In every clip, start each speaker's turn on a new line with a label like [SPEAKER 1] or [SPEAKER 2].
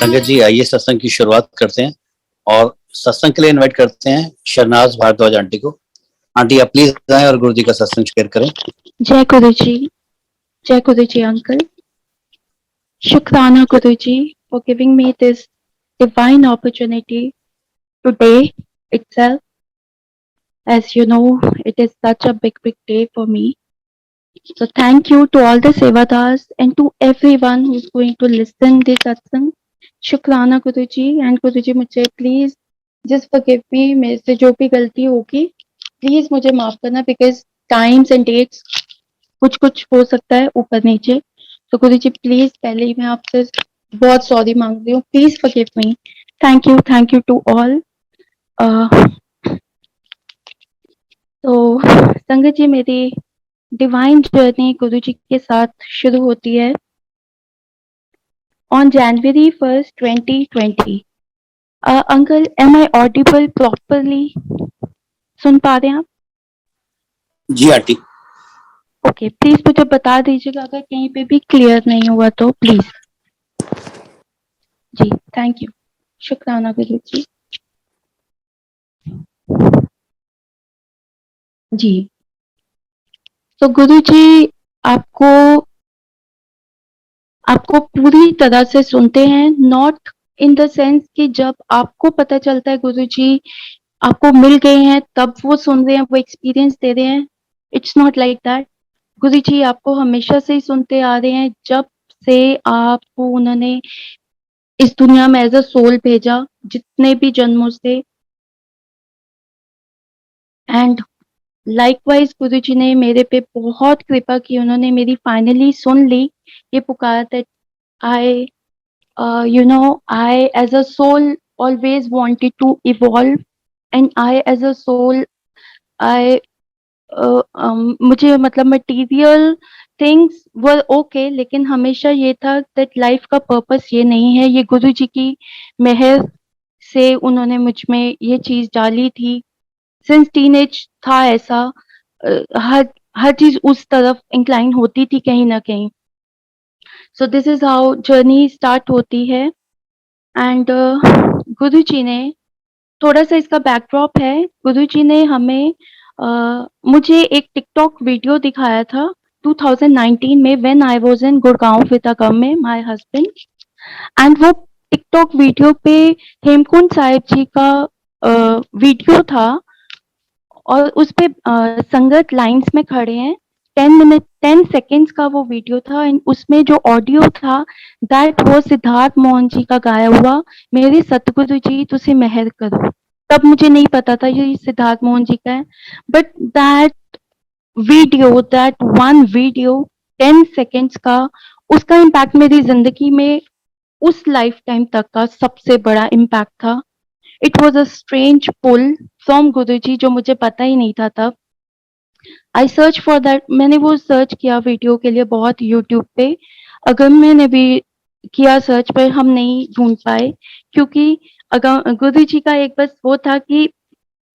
[SPEAKER 1] संगत जी, आइए सत्संग की शुरुआत करते हैं और सत्संग के लिए इनवाइट करते हैं शहनाज भारद्वाज आंटी को। आंटी आप प्लीज आए और गुरु जी का सत्संग शेयर करें।
[SPEAKER 2] जय गुरु जी अंकल। शुक्राना गुरु जी for giving me this divine opportunity today itself. As you know, it is such a big day for me. So thank you to all the Sevadars and to everyone who's going to listen this satsang. शुक्राना गुरु जी and Guru जी मुझे please just forgive me, मेरे से जो भी गलती होगी please मुझे माफ करना, बिकॉज टाइम्स एंड डेट्स कुछ कुछ हो सकता है ऊपर नीचे। तो गुरु जी प्लीज पहले ही मैं आपसे बहुत सॉरी मांग रही हूँ, please forgive me. Thank you to all. तो संगत जी, मेरी डिवाइन जर्नी गुरु जी के साथ शुरू होती है on January 1st 2020। Uncle, am I audible properly? सुन पा रहे हैं आप?
[SPEAKER 1] जी आंटी।
[SPEAKER 2] ओके, प्लीज मुझे बता दीजिएगा अगर कहीं पे भी क्लियर नहीं हुआ तो प्लीज। जी थैंक यू, शुक्राना गुरु जी। जी तो गुरु जी आपको आपको पूरी तरह से सुनते हैं, नॉट इन द सेंस कि जब आपको पता चलता है गुरु जी आपको मिल गए हैं तब वो सुन रहे हैं, वो एक्सपीरियंस दे रहे हैं। It's not like that. गुरु जी आपको हमेशा से ही सुनते आ रहे हैं, जब से आपको उन्होंने इस दुनिया में एज अ सोल भेजा, जितने भी जन्मों से। एंड लाइकवाइज गुरु जी ने मेरे पे बहुत कृपा की, उन्होंने मेरी फाइनली सुन ली ये पुकार that I I as a soul always wanted to evolve, and I as a soul I मुझे मतलब मटेरियल थिंग्स वर ओके, लेकिन हमेशा ये था दैट लाइफ का पर्पस ये नहीं है। ये गुरु जी की मेहर से उन्होंने मुझ में ये चीज डाली थी। सिंस टीनेज था ऐसा, हर चीज उस तरफ इंक्लाइन होती थी कहीं ना कहीं। So this is how journey start होती है। एंड गुरु जी ने, थोड़ा सा इसका बैकड्रॉप है, गुरु जी ने हमें मुझे एक टिकटॉक वीडियो दिखाया था 2019 में, when I was in Gurgaon with में माय हस्बैंड। एंड वो टिकटॉक वीडियो पे हेमकुंड साहिब जी का वीडियो था और उस पे संगत लाइंस में खड़े हैं। 10 सेकेंड्स का वो वीडियो था एंड उसमें जो ऑडियो था दैट वो सिद्धार्थ मोहन जी का गाया हुआ, मेरे सतगुरु जी तुझे मेहर करो। तब मुझे नहीं पता था ये सिद्धार्थ मोहन जी का है, but that one video 10 seconds का, उसका इम्पैक्ट मेरी जिंदगी में उस लाइफ टाइम तक का सबसे बड़ा इम्पैक्ट था। It was a strange pull from guru ji जो मुझे पता ही नहीं था तब। आई सर्च फॉर दैट, मैंने वो सर्च किया वीडियो के लिए बहुत यूट्यूब पे। अगर मैंने भी किया सर्च पर हम नहीं ढूंढ पाए, क्योंकि अगर गुरु जी का एक बस वो था कि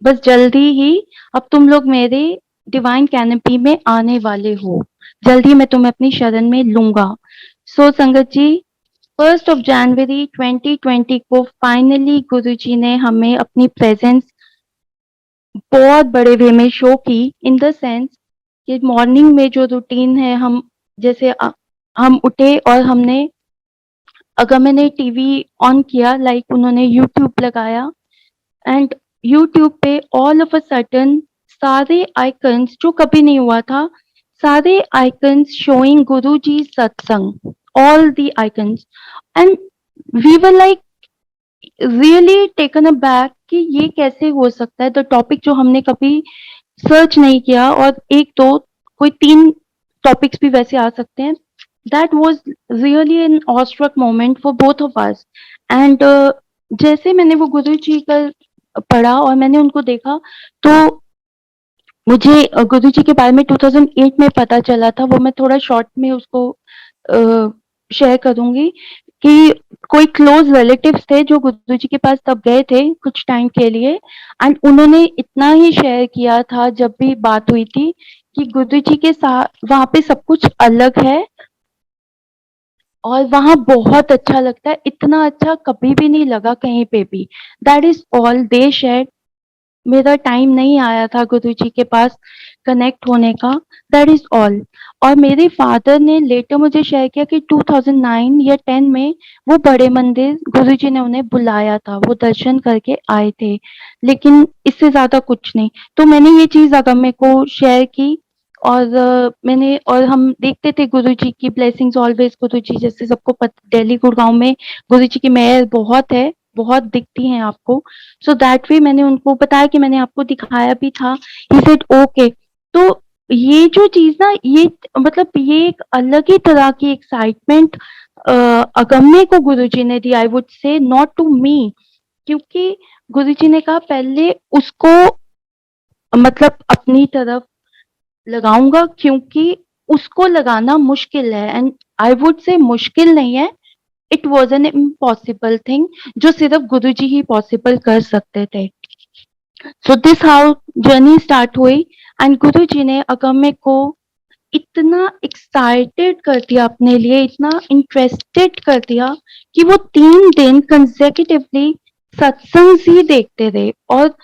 [SPEAKER 2] बस जल्दी ही अब तुम लोग मेरे डिवाइन कैनपी में आने वाले हो, जल्दी मैं तुम्हें अपनी शरण में लूंगा। सो संगत जी, 1 जनवरी 2020 को फाइनली गुरु जी ने हमें अपनी प्रेजेंस बहुत बड़े वे में शो की, इन द सेंस कि मॉर्निंग में जो रूटीन है, हम जैसे हम उठे और हमने, अगर मैंने टीवी ऑन किया, लाइक उन्होंने यूट्यूब लगाया एंड यूट्यूब पे ऑल ऑफ अ सडन सारे आइकन्स, जो कभी नहीं हुआ था, सारे icons showing guru ji satsang, all the icons. And we were like really taken aback कि ये कैसे हो सकता है। द टॉपिक जो हमने कभी सर्च नहीं किया, और एक दो कोई 3 टॉपिक्स भी वैसे आ सकते हैं। That was really an awestruck moment for both of us. And जैसे मैंने वो गुरु जी का पढ़ा और मैंने उनको देखा, तो मुझे गुरु जी के बारे में 2008 में पता चला था। वो मैं थोड़ा शॉर्ट में उसको शेयर करूंगी कि कोई क्लोज रिलेटिव्स थे जो गुरु जी के पास तब गए थे कुछ टाइम के लिए, एंड उन्होंने इतना ही शेयर किया था जब भी बात हुई थी कि गुरु जी के साथ वहां पे सब कुछ अलग है, और वहाँ बहुत अच्छा लगता है, इतना अच्छा कभी भी नहीं लगा कहीं पे भी। That is all they shared. मेरा टाइम नहीं आया था गुरुजी के पास कनेक्ट होने का, दैट इज़ ऑल। और मेरे फादर ने लेटर मुझे शेयर किया कि 2009 या 10 में वो बड़े मंदिर गुरुजी ने उन्हें बुलाया था, वो दर्शन करके आए थे, लेकिन इससे ज़्यादा कुछ नहीं। तो मैंने ये चीज़ अगम्य को शेयर की और मैंने और हम देखते थे गुरुजी की ब्लेसिंग्स ऑलवेज़। गुरुजी जैसे सबको दिल्ली, गुड़गाँव में गुरुजी की मेहर बहुत है, बहुत दिखती हैं आपको। सो दैट वे मैंने उनको बताया कि मैंने आपको दिखाया भी था। He said okay. तो ये जो चीज़ ना, ये मतलब ये एक अलग ही तरह की एक्साइटमेंट अगम्य को गुरुजी ने दी, I would say, not to me. क्योंकि गुरुजी ने कहा पहले उसको मतलब अपनी तरफ लगाऊँगा, क्योंकि उसको लगाना मुश्किल है, एंड आई वुड से मुश्किल नहीं है, it was an impossible thing जो सिर्फ गुरुजी ही पॉसिबल कर सकते थे। So this how journey start हुई एंड गुरुजी ने अगम्य को इतना एक्साइटेड कर दिया अपने लिए, इतना इंटरेस्टेड कर दिया कि वो 3 दिन कंसेक्यूटिवली सत्संग ही देखते रहे। और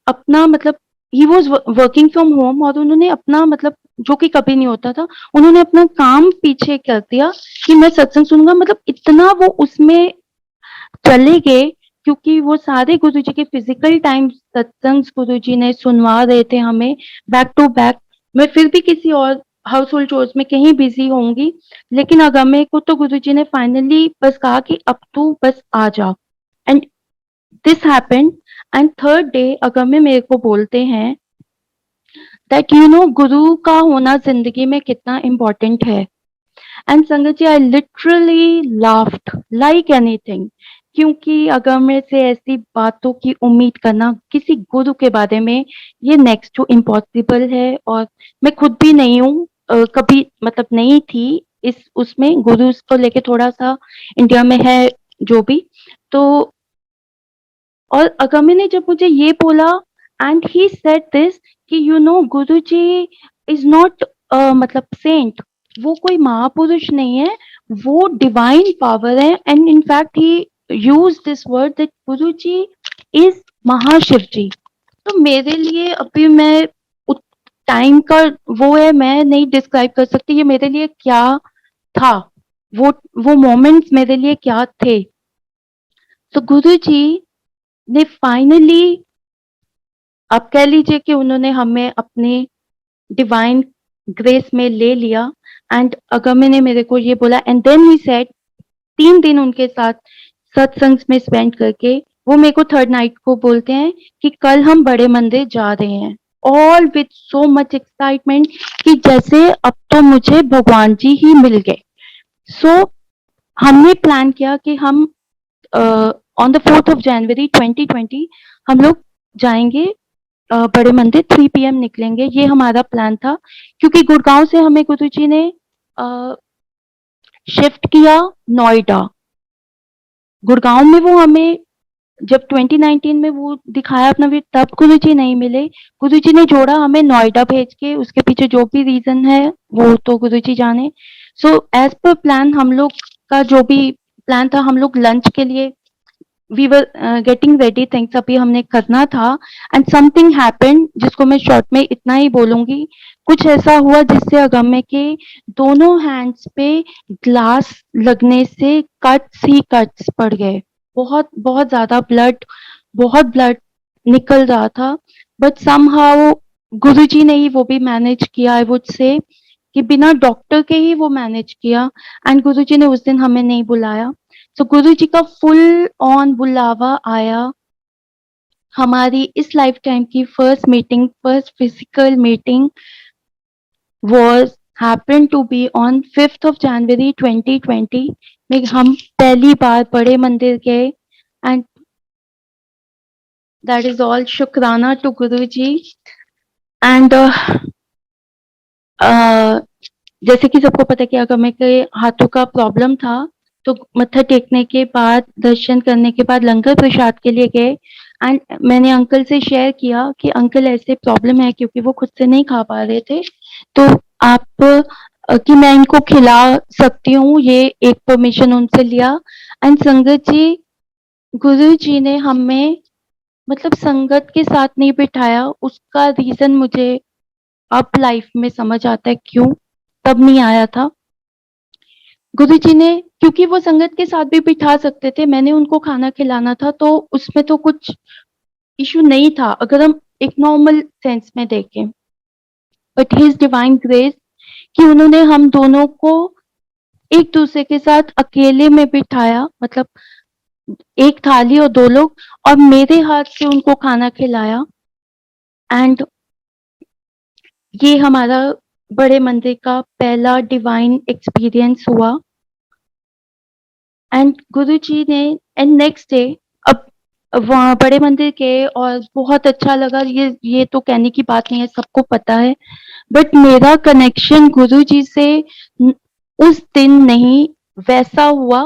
[SPEAKER 2] अपना मतलब he was working from home, और उन्होंने अपना मतलब जो कि कभी नहीं होता था, उन्होंने अपना काम पीछे कर दिया कि मैं सत्संग सुनूँगा। मतलब इतना वो उसमें चले गए, क्योंकि वो सारे गुरुजी के फिजिकल टाइम सत्संग गुरुजी ने सुनवा रहे थे हमें बैक टू बैक। मैं फिर भी किसी और हाउस होल्ड चोर्स में कहीं बिजी होंगी, लेकिन अगम्य को तो गुरुजी ने फाइनली बस कहा कि अब तू बस आ जा। And this happened. And third day Agamya मेरे को बोलते हैं दैट यू नो गुरु का होना जिंदगी में कितना इम्पोर्टेंट है। And sangat ji, I literally laughed like anything, क्योंकि अगर मेरे से ऐसी बातों की उम्मीद करना किसी गुरु के बारे में, ये नेक्स्ट टू इम्पॉसिबल है। और मैं खुद भी नहीं हूँ, कभी मतलब नहीं थी इस उसमें, गुरु को लेके थोड़ा सा इंडिया में है जो भी। तो और अगम्य ने जब मुझे ये बोला एंड ही सेड दिस कि you know Guruji is not मतलब सेंट, वो कोई महापुरुष नहीं है, वो डिवाइन पावर है। And in fact he used this word that Guruji is Mahashiv ji. तो मेरे लिए अभी मैं टाइम का वो है, मैं नहीं डिस्क्राइब कर सकती ये मेरे लिए क्या था, वो वो मोमेंट्स मेरे लिए क्या थे। तो गुरुजी ने फाइनली, आप कह लीजिए कि उन्होंने हमें अपने डिवाइन ग्रेस में ले लिया। एंड अगम्य ने मेरे को ये बोला एंड देन ही सेड, 3 दिन उनके साथ सत्संग में स्पेंड करके वो मेरे को थर्ड नाइट को बोलते हैं कि कल हम बड़े मंदिर जा रहे हैं। All with so much excitement कि जैसे अब तो मुझे भगवान जी ही मिल गए। सो हमने प्लान किया कि हम on the 4th of January 2020 हम लोग जाएंगे बड़े मंदिर, 3 PM निकलेंगे, ये हमारा प्लान था। क्योंकि गुड़गांव से हमें गुरुजी ने शिफ्ट किया नोएडा। गुड़गांव में वो हमें जब 2019 में वो दिखाया अपना वीर, तब गुरुजी नहीं मिले। गुरुजी ने जोड़ा हमें नोएडा भेज के, उसके पीछे जो भी रीजन है वो तो गुरुजी जाने। सो एज पर प्लान हम लोग का जो भी प्लान था, हम लोग लंच के लिए we were getting ready, things अभी हमने करना था। एंड समथिंग हैपेंड जिसको मैं शॉर्ट में इतना ही बोलूंगी। कुछ ऐसा हुआ जिससे अगम्य के दोनों हैंड्स पे ग्लास लगने से कट्स ही कट्स पड़ गए। बहुत बहुत ज्यादा ब्लड, बहुत ब्लड निकल रहा था। बट समहाउ गुरुजी ने ही वो भी मैनेज किया, आई वुड से कि बिना डॉक्टर के ही वो मैनेज किया। एंड गुरुजी ने उस दिन हमें नहीं बुलाया। तो गुरुजी का फुल ऑन बुलावा आया। हमारी इस लाइफ टाइम की first meeting, first physical meeting was happened to be on 5th of January 2020 में हम पहली बार बड़े मंदिर गए। एंड दैट इज ऑल, शुक्राना टू गुरुजी। एंड जैसे कि सबको पता है कि अगर मेरे के हाथों का प्रॉब्लम था, तो मत्था टेकने के बाद, दर्शन करने के बाद लंगर प्रसाद के लिए गए। एंड मैंने अंकल से शेयर किया कि अंकल ऐसे प्रॉब्लम है, क्योंकि वो खुद से नहीं खा पा रहे थे, तो आप कि मैं इनको खिला सकती हूँ, ये एक परमिशन उनसे लिया। एंड संगत जी, गुरु जी ने हमें मतलब संगत के साथ नहीं बिठाया, उसका रीजन मुझे अब लाइफ में समझ आता है क्यों, तब नहीं आया था। गुरु जी ने, क्योंकि वो संगत के साथ भी बिठा सकते थे, मैंने उनको खाना खिलाना था, तो उसमें तो कुछ इश्यू नहीं था अगर हम एक नॉर्मल सेंस में देखें। बट हिज डिवाइन ग्रेस कि उन्होंने हम दोनों को एक दूसरे के साथ अकेले में बिठाया, मतलब एक थाली और दो लोग, और मेरे हाथ से उनको खाना खिलाया। एंड ये हमारा बड़े मंदिर का पहला डिवाइन एक्सपीरियंस हुआ। एंड गुरु जी ने, एंड नेक्स्ट डे, अब वहाँ बड़े मंदिर के, और बहुत अच्छा लगा, ये तो कहने की बात नहीं है, सबको पता है। बट मेरा कनेक्शन गुरु जी से उस दिन नहीं वैसा हुआ।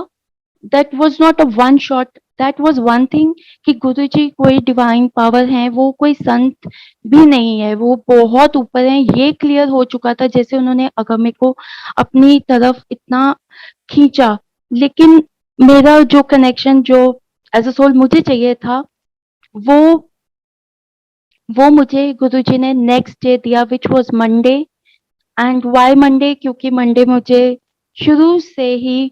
[SPEAKER 2] That was not a one shot, that was one thing कि गुरु जी कोई डिवाइन पावर है, वो कोई संत भी नहीं है, वो बहुत ऊपर है, ये क्लियर हो चुका था जैसे उन्होंने अगमे को अपनी तरफ इतना खींचा। लेकिन मेरा जो कनेक्शन, जो एज अ सोल मुझे चाहिए था, वो वो मुझे गुरुजी ने नेक्स्ट डे दिया, which was Monday. And why Monday? क्योंकि मंडे मुझे शुरू से ही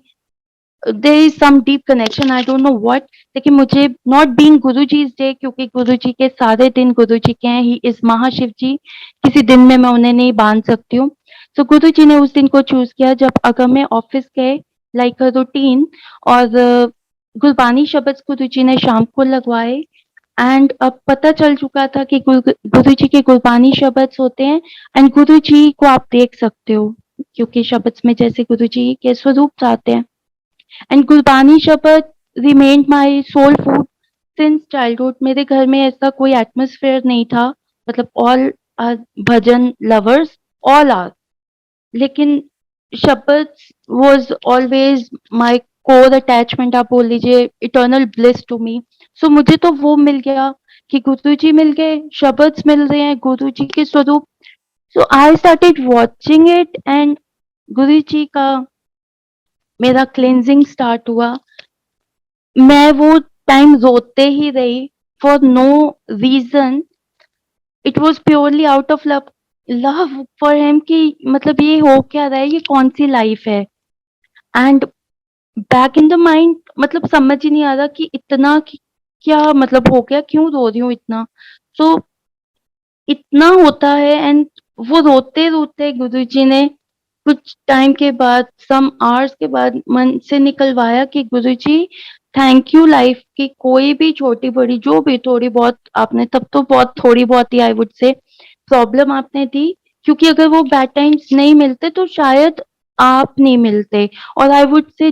[SPEAKER 2] there is some deep connection, I don't know what, लेकिन मुझे नॉट बीइंग गुरुजी's डे, क्योंकि गुरुजी के सारे दिन गुरुजी के हैं, ही इज महाशिव जी, किसी दिन में मैं उन्हें नहीं बांध सकती हूँ। तो गुरुजी ने उस दिन को चूज किया जब अगर मैं ऑफिस गए, लाइक अ रूटीन, और गुरबानी शब्द गुरुजी ने शाम को लगवाए। एंड अब पता चल चुका था कि गुरु जी के गुरबानी शब्द होते हैं, एंड गुरु जी को आप देख सकते हो, क्योंकि शब्द में जैसे गुरु जी के स्वरूप आते हैं। एंड गुरबानी शब्द reminded my soul food since childhood. मेरे घर में ऐसा कोई एटमोस्फेयर नहीं था, मतलब all are bhajan lovers, all are, लेकिन शब्द was always my core attachment, आप बोल लीजिए eternal bliss to me. So मुझे तो वो मिल गया कि गुरु जी मिल गए, शब्द मिल रहे हैं, गुरु जी के स्वरूप। So I started watching it, and Guru ji का मेरा क्लेंजिंग स्टार्ट हुआ। मैं वो टाइम रोते ही रही for no reason, it was purely out of love, love for him, कि मतलब ये हो क्या रहा है, ये कौन सी लाइफ है। And back in the mind, मतलब समझ ही नहीं आ रहा कि इतना क्या मतलब हो गया, क्यों रो रही हूँ इतना। सो इतना होता है। एंड वो रोते रोते गुरुजी ने कुछ टाइम के बाद, सम आवर्स के बाद, मन से निकलवाया कि गुरुजी थैंक यू लाइफ की कोई भी छोटी बड़ी जो भी थोड़ी बहुत आपने, तब तो बहुत थोड़ी बहुत ही आई वुड से प्रॉब्लम आपने दी, क्योंकि अगर वो बैड टाइम्स नहीं मिलते तो शायद आप नहीं मिलते। और आई वुड से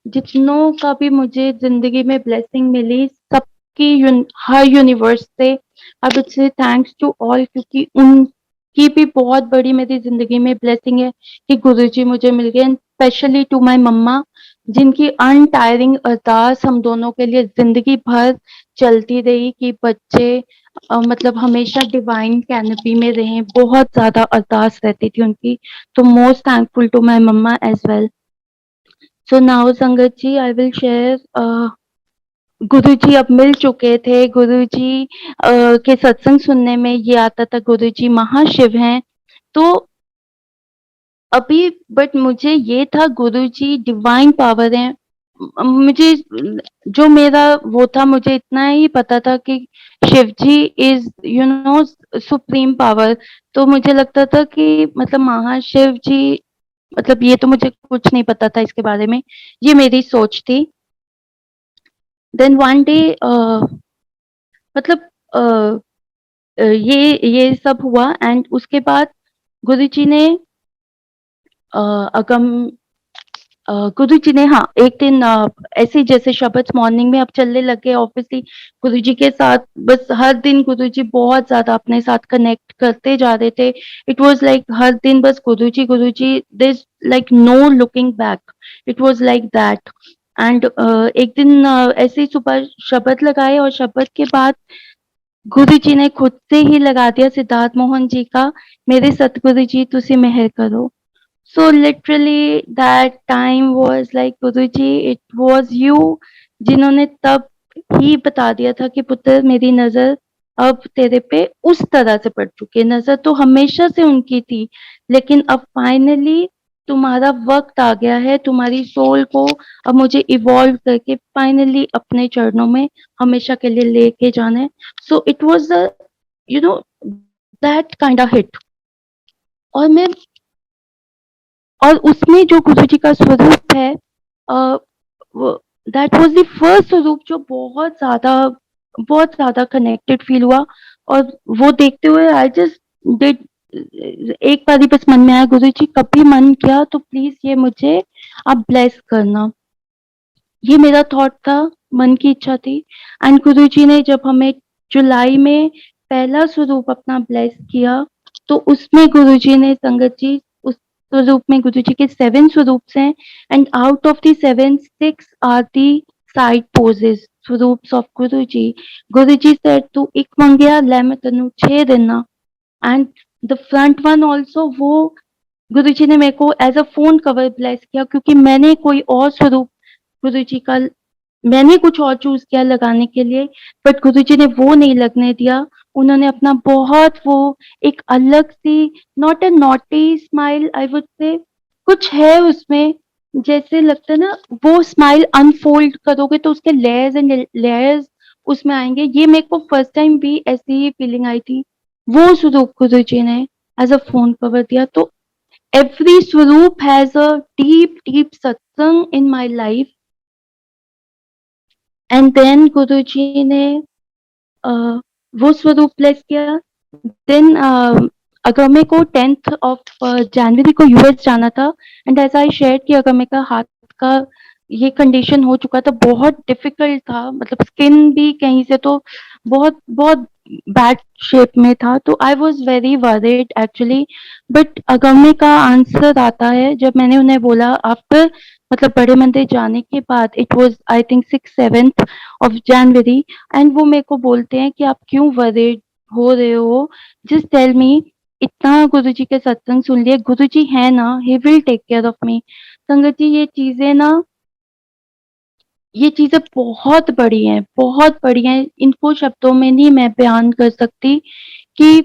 [SPEAKER 2] जितनों का भी मुझे जिंदगी में ब्लेसिंग मिली, सबकी हर यूनिवर्स से I would say thanks to all, क्योंकि उनकी भी बहुत बड़ी मेरी जिंदगी में ब्लेसिंग है कि गुरुजी मुझे मिल गए। स्पेशली टू माय मम्मा, जिनकी अनटायरिंग अरदास हम दोनों के लिए जिंदगी भर चलती रही कि बच्चे मतलब हमेशा डिवाइन कैनपी में रहें, बहुत ज्यादा अरदास रहती थी उनकी। तो most thankful to my mamma as well. So now sangat ji, I will share, गुरुजी अब मिल चुके थे। गुरुजी के सत्संग सुनने में ये आता था गुरुजी महाशिव हैं। तो अभी बट मुझे ये था गुरुजी डिवाइन पावर है। मुझे जो मेरा वो था, मुझे इतना ही पता था कि शिव जी इज सुप्रीम पावर। तो मुझे लगता था कि मतलब महाशिव जी, मतलब ये तो मुझे कुछ नहीं पता था इसके बारे में, ये मेरी सोच थी। देन वन डे मतलब ये सब हुआ। एंड उसके बाद गुरुजी ने अगम गुरुजी ने, हाँ, एक दिन ऐसे ही जैसे शब्द मॉर्निंग में अब चलने लगे, ऑब्वियसली गुरुजी के साथ बस हर दिन गुरुजी बहुत ज्यादा अपने साथ कनेक्ट करते जा रहे थे। इट वाज लाइक हर दिन बस Guruji Guruji, this like no looking back, it was like that. And एक दिन ऐसे ही सुबह शब्द लगाए, और शब्द के बाद गुरुजी ने खुद से ही लगा दिया सिद्धार्थ मोहन जी का, मेरे सतगुरु जी तुसी मेहर करो। So literally that time was like Guruji it was you जिन्होंने तब ही बता दिया था कि पुत्र मेरी नजर अब तेरे पे उस तरह से पड़ चुकी है। नजर तो हमेशा से उनकी थी, लेकिन अब फाइनली तुम्हारा वक्त आ गया है, तुम्हारी सोल को अब मुझे इवॉल्व करके फाइनली अपने चरणों में हमेशा के लिए लेके जाना है। So it was a you know that kind of hit. और मैं और उसमें जो गुरु जी का स्वरूप है, दैट वाज द फर्स्ट स्वरूप जो बहुत ज्यादा कनेक्टेड फील हुआ। और वो देखते हुए आई जस्ट डिड, एक बार ही बस मन में आया, गुरु जी कभी मन किया तो प्लीज ये मुझे आप ब्लेस करना। ये मेरा थॉट था, मन की इच्छा थी। एंड गुरु जी ने जब हमें जुलाई में पहला स्वरूप अपना ब्लेस किया, तो उसमें गुरु जी ने संगत जी उस स्वरूप में गुरु जी के 7 स्वरूप्स हैं। And out of the 7, 6 are the side poses स्वरूप्स of Guru ji. Guru ji said तू एक मंगया ले मैं तेनू 6 देना। And the front one also, वो गुरु जी ने मेरे को as a phone cover bless किया, क्योंकि मैंने कोई और स्वरूप गुरु जी का, मैंने कुछ और चूज किया लगाने के लिए, बट गुरुजी ने वो नहीं लगने दिया। उन्होंने अपना बहुत वो एक अलग सी, not a naughty smile I would say, कुछ है उसमें, जैसे लगता है ना वो स्माइल अनफोल्ड करोगे तो उसके लेयर्स एंड लेयर्स उसमें आएंगे। ये मेरे को फर्स्ट टाइम भी ऐसी ही फीलिंग आई थी। वो स्वरूप गुरुजी ने एज अ फोन कवर दिया। तो एवरी स्वरूप हैज अ डीप डीप सत्संग इन my life. And then Guruji ने वो स्वरूप ब्लेस किया। देन अगमे को 10th ऑफ जनवरी को यूएस जाना था। एंड एज आई शेयर कि अगमे का हाथ का ये कंडीशन हो चुका था, बहुत डिफिकल्ट था, मतलब स्किन भी कहीं से तो बहुत बहुत बैड शेप में था। तो I was very worried actually. But अगमे का आंसर आता है जब मैंने उन्हें बोला आफ्टर, मतलब बड़े मंदिर जाने के बाद, it was I think 6-7 of January. And वो मेरे को बोलते हैं कि आप क्यों वरीड हो रहे हो, जस्ट टेल मी। इतना गुरुजी के सत्संग सुन लिए, गुरुजी है ना, he will take care of me. Sangat ji ये चीजें ना, ये चीजें बहुत बड़ी हैं, बहुत बड़ी हैं, इनको शब्दों में नहीं मैं बयान कर सकती, कि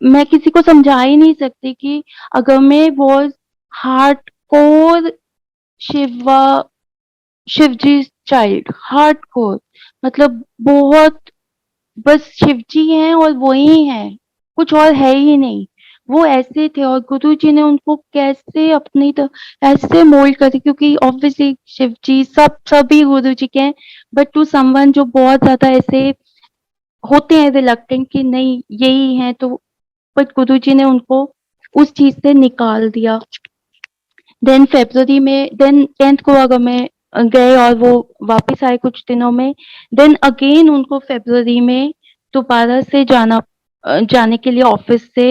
[SPEAKER 2] मैं किसी को समझा ही नहीं सकती कि अगर मैं was hardcore Shiva Shivji child, hardcore, मतलब बहुत, बस शिवजी हैं और वो ही हैं, कुछ और है ही नहीं। वो ऐसे थे और गुरुजी ने उनको कैसे अपनी ऐसे मोल्ड कर दिया, क्योंकि ऑब्वियसली शिवजी सभी गुरुजी के हैं, बट टू समवन जो बहुत ज्यादा ऐसे होते हैं रिलक्टेंट कि नहीं यही है, तो बट गुरुजी ने उनको उस चीज से निकाल दिया। देन फरवरी में, देन 10th को अगर मैं गए और वो वापस आए कुछ दिनों में। देन अगेन उनको फरवरी में दोबारा से जाने के लिए ऑफिस से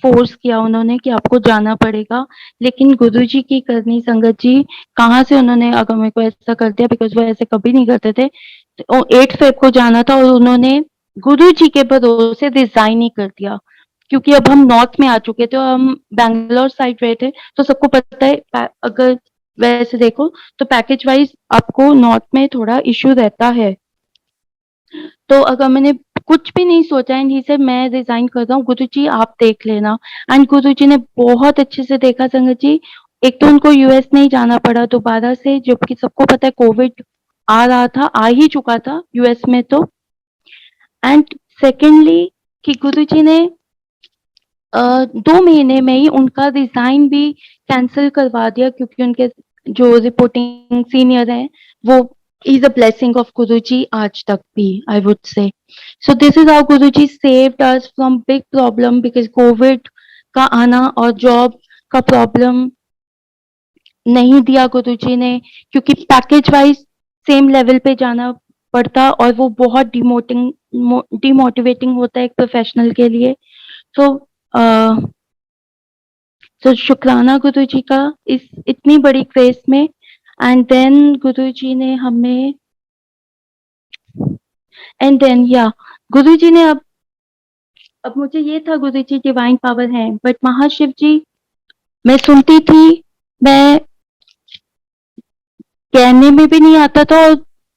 [SPEAKER 2] फोर्स किया उन्होंने कि आपको जाना पड़ेगा। लेकिन गुरुजी की करनी, संगत जी कहाँ से उन्होंने अगर मेरे को ऐसा कर दिया, बिकॉज वो ऐसे कभी नहीं करते थे। 8 फेब को जाना था और उन्होंने गुरुजी के भरोसे रिजाइन ही कर दिया, क्योंकि अब हम नॉर्थ में आ चुके थे और हम बैंगलोर साइड रहे थे। तो सबको पता है अगर वैसे देखो तो पैकेज वाइज आपको नॉर्थ में थोड़ा इश्यू रहता है। तो अगर मैंने कुछ भी नहीं सोचा एंड ही सेड मैं रिजाइन कर रहा हूँ, गुरुजी आप देख लेना। एंड गुरुजी ने बहुत अच्छे से देखा संगत जी। एक तो उनको यूएस नहीं जाना पड़ा दोबारा से, जबकि सबको पता है कोविड आ रहा था, आ ही चुका था यूएस में तो। एंड सेकेंडली कि गुरुजी ने 2 महीने में ही उनका रिजाइन भी कैंसिल करवा दिया, क्योंकि उनके जो रिपोर्टिंग सीनियर हैं वो इज अ ब्लेसिंग ऑफ गुरुजी आज तक भी, आई वुड से। So this is how Guruji saved us from big problem, because Covid का आना और जॉब का प्रॉब्लम नहीं दिया गुरुजी ने, क्योंकि पैकेज वाइज सेम लेवल पे जाना पड़ता और वो बहुत डिमोटिवेटिंग होता है एक प्रोफेशनल के लिए। तो तो शुक्राना गुरुजी का इस इतनी बड़ी क्रेज में। एंड देन गुरुजी ने हमें, एंड देन या गुरुजी ने अब मुझे ये था गुरुजी डिवाइन पावर है, बट महाशिव जी मैं सुनती थी, मैं कहने में भी नहीं आता था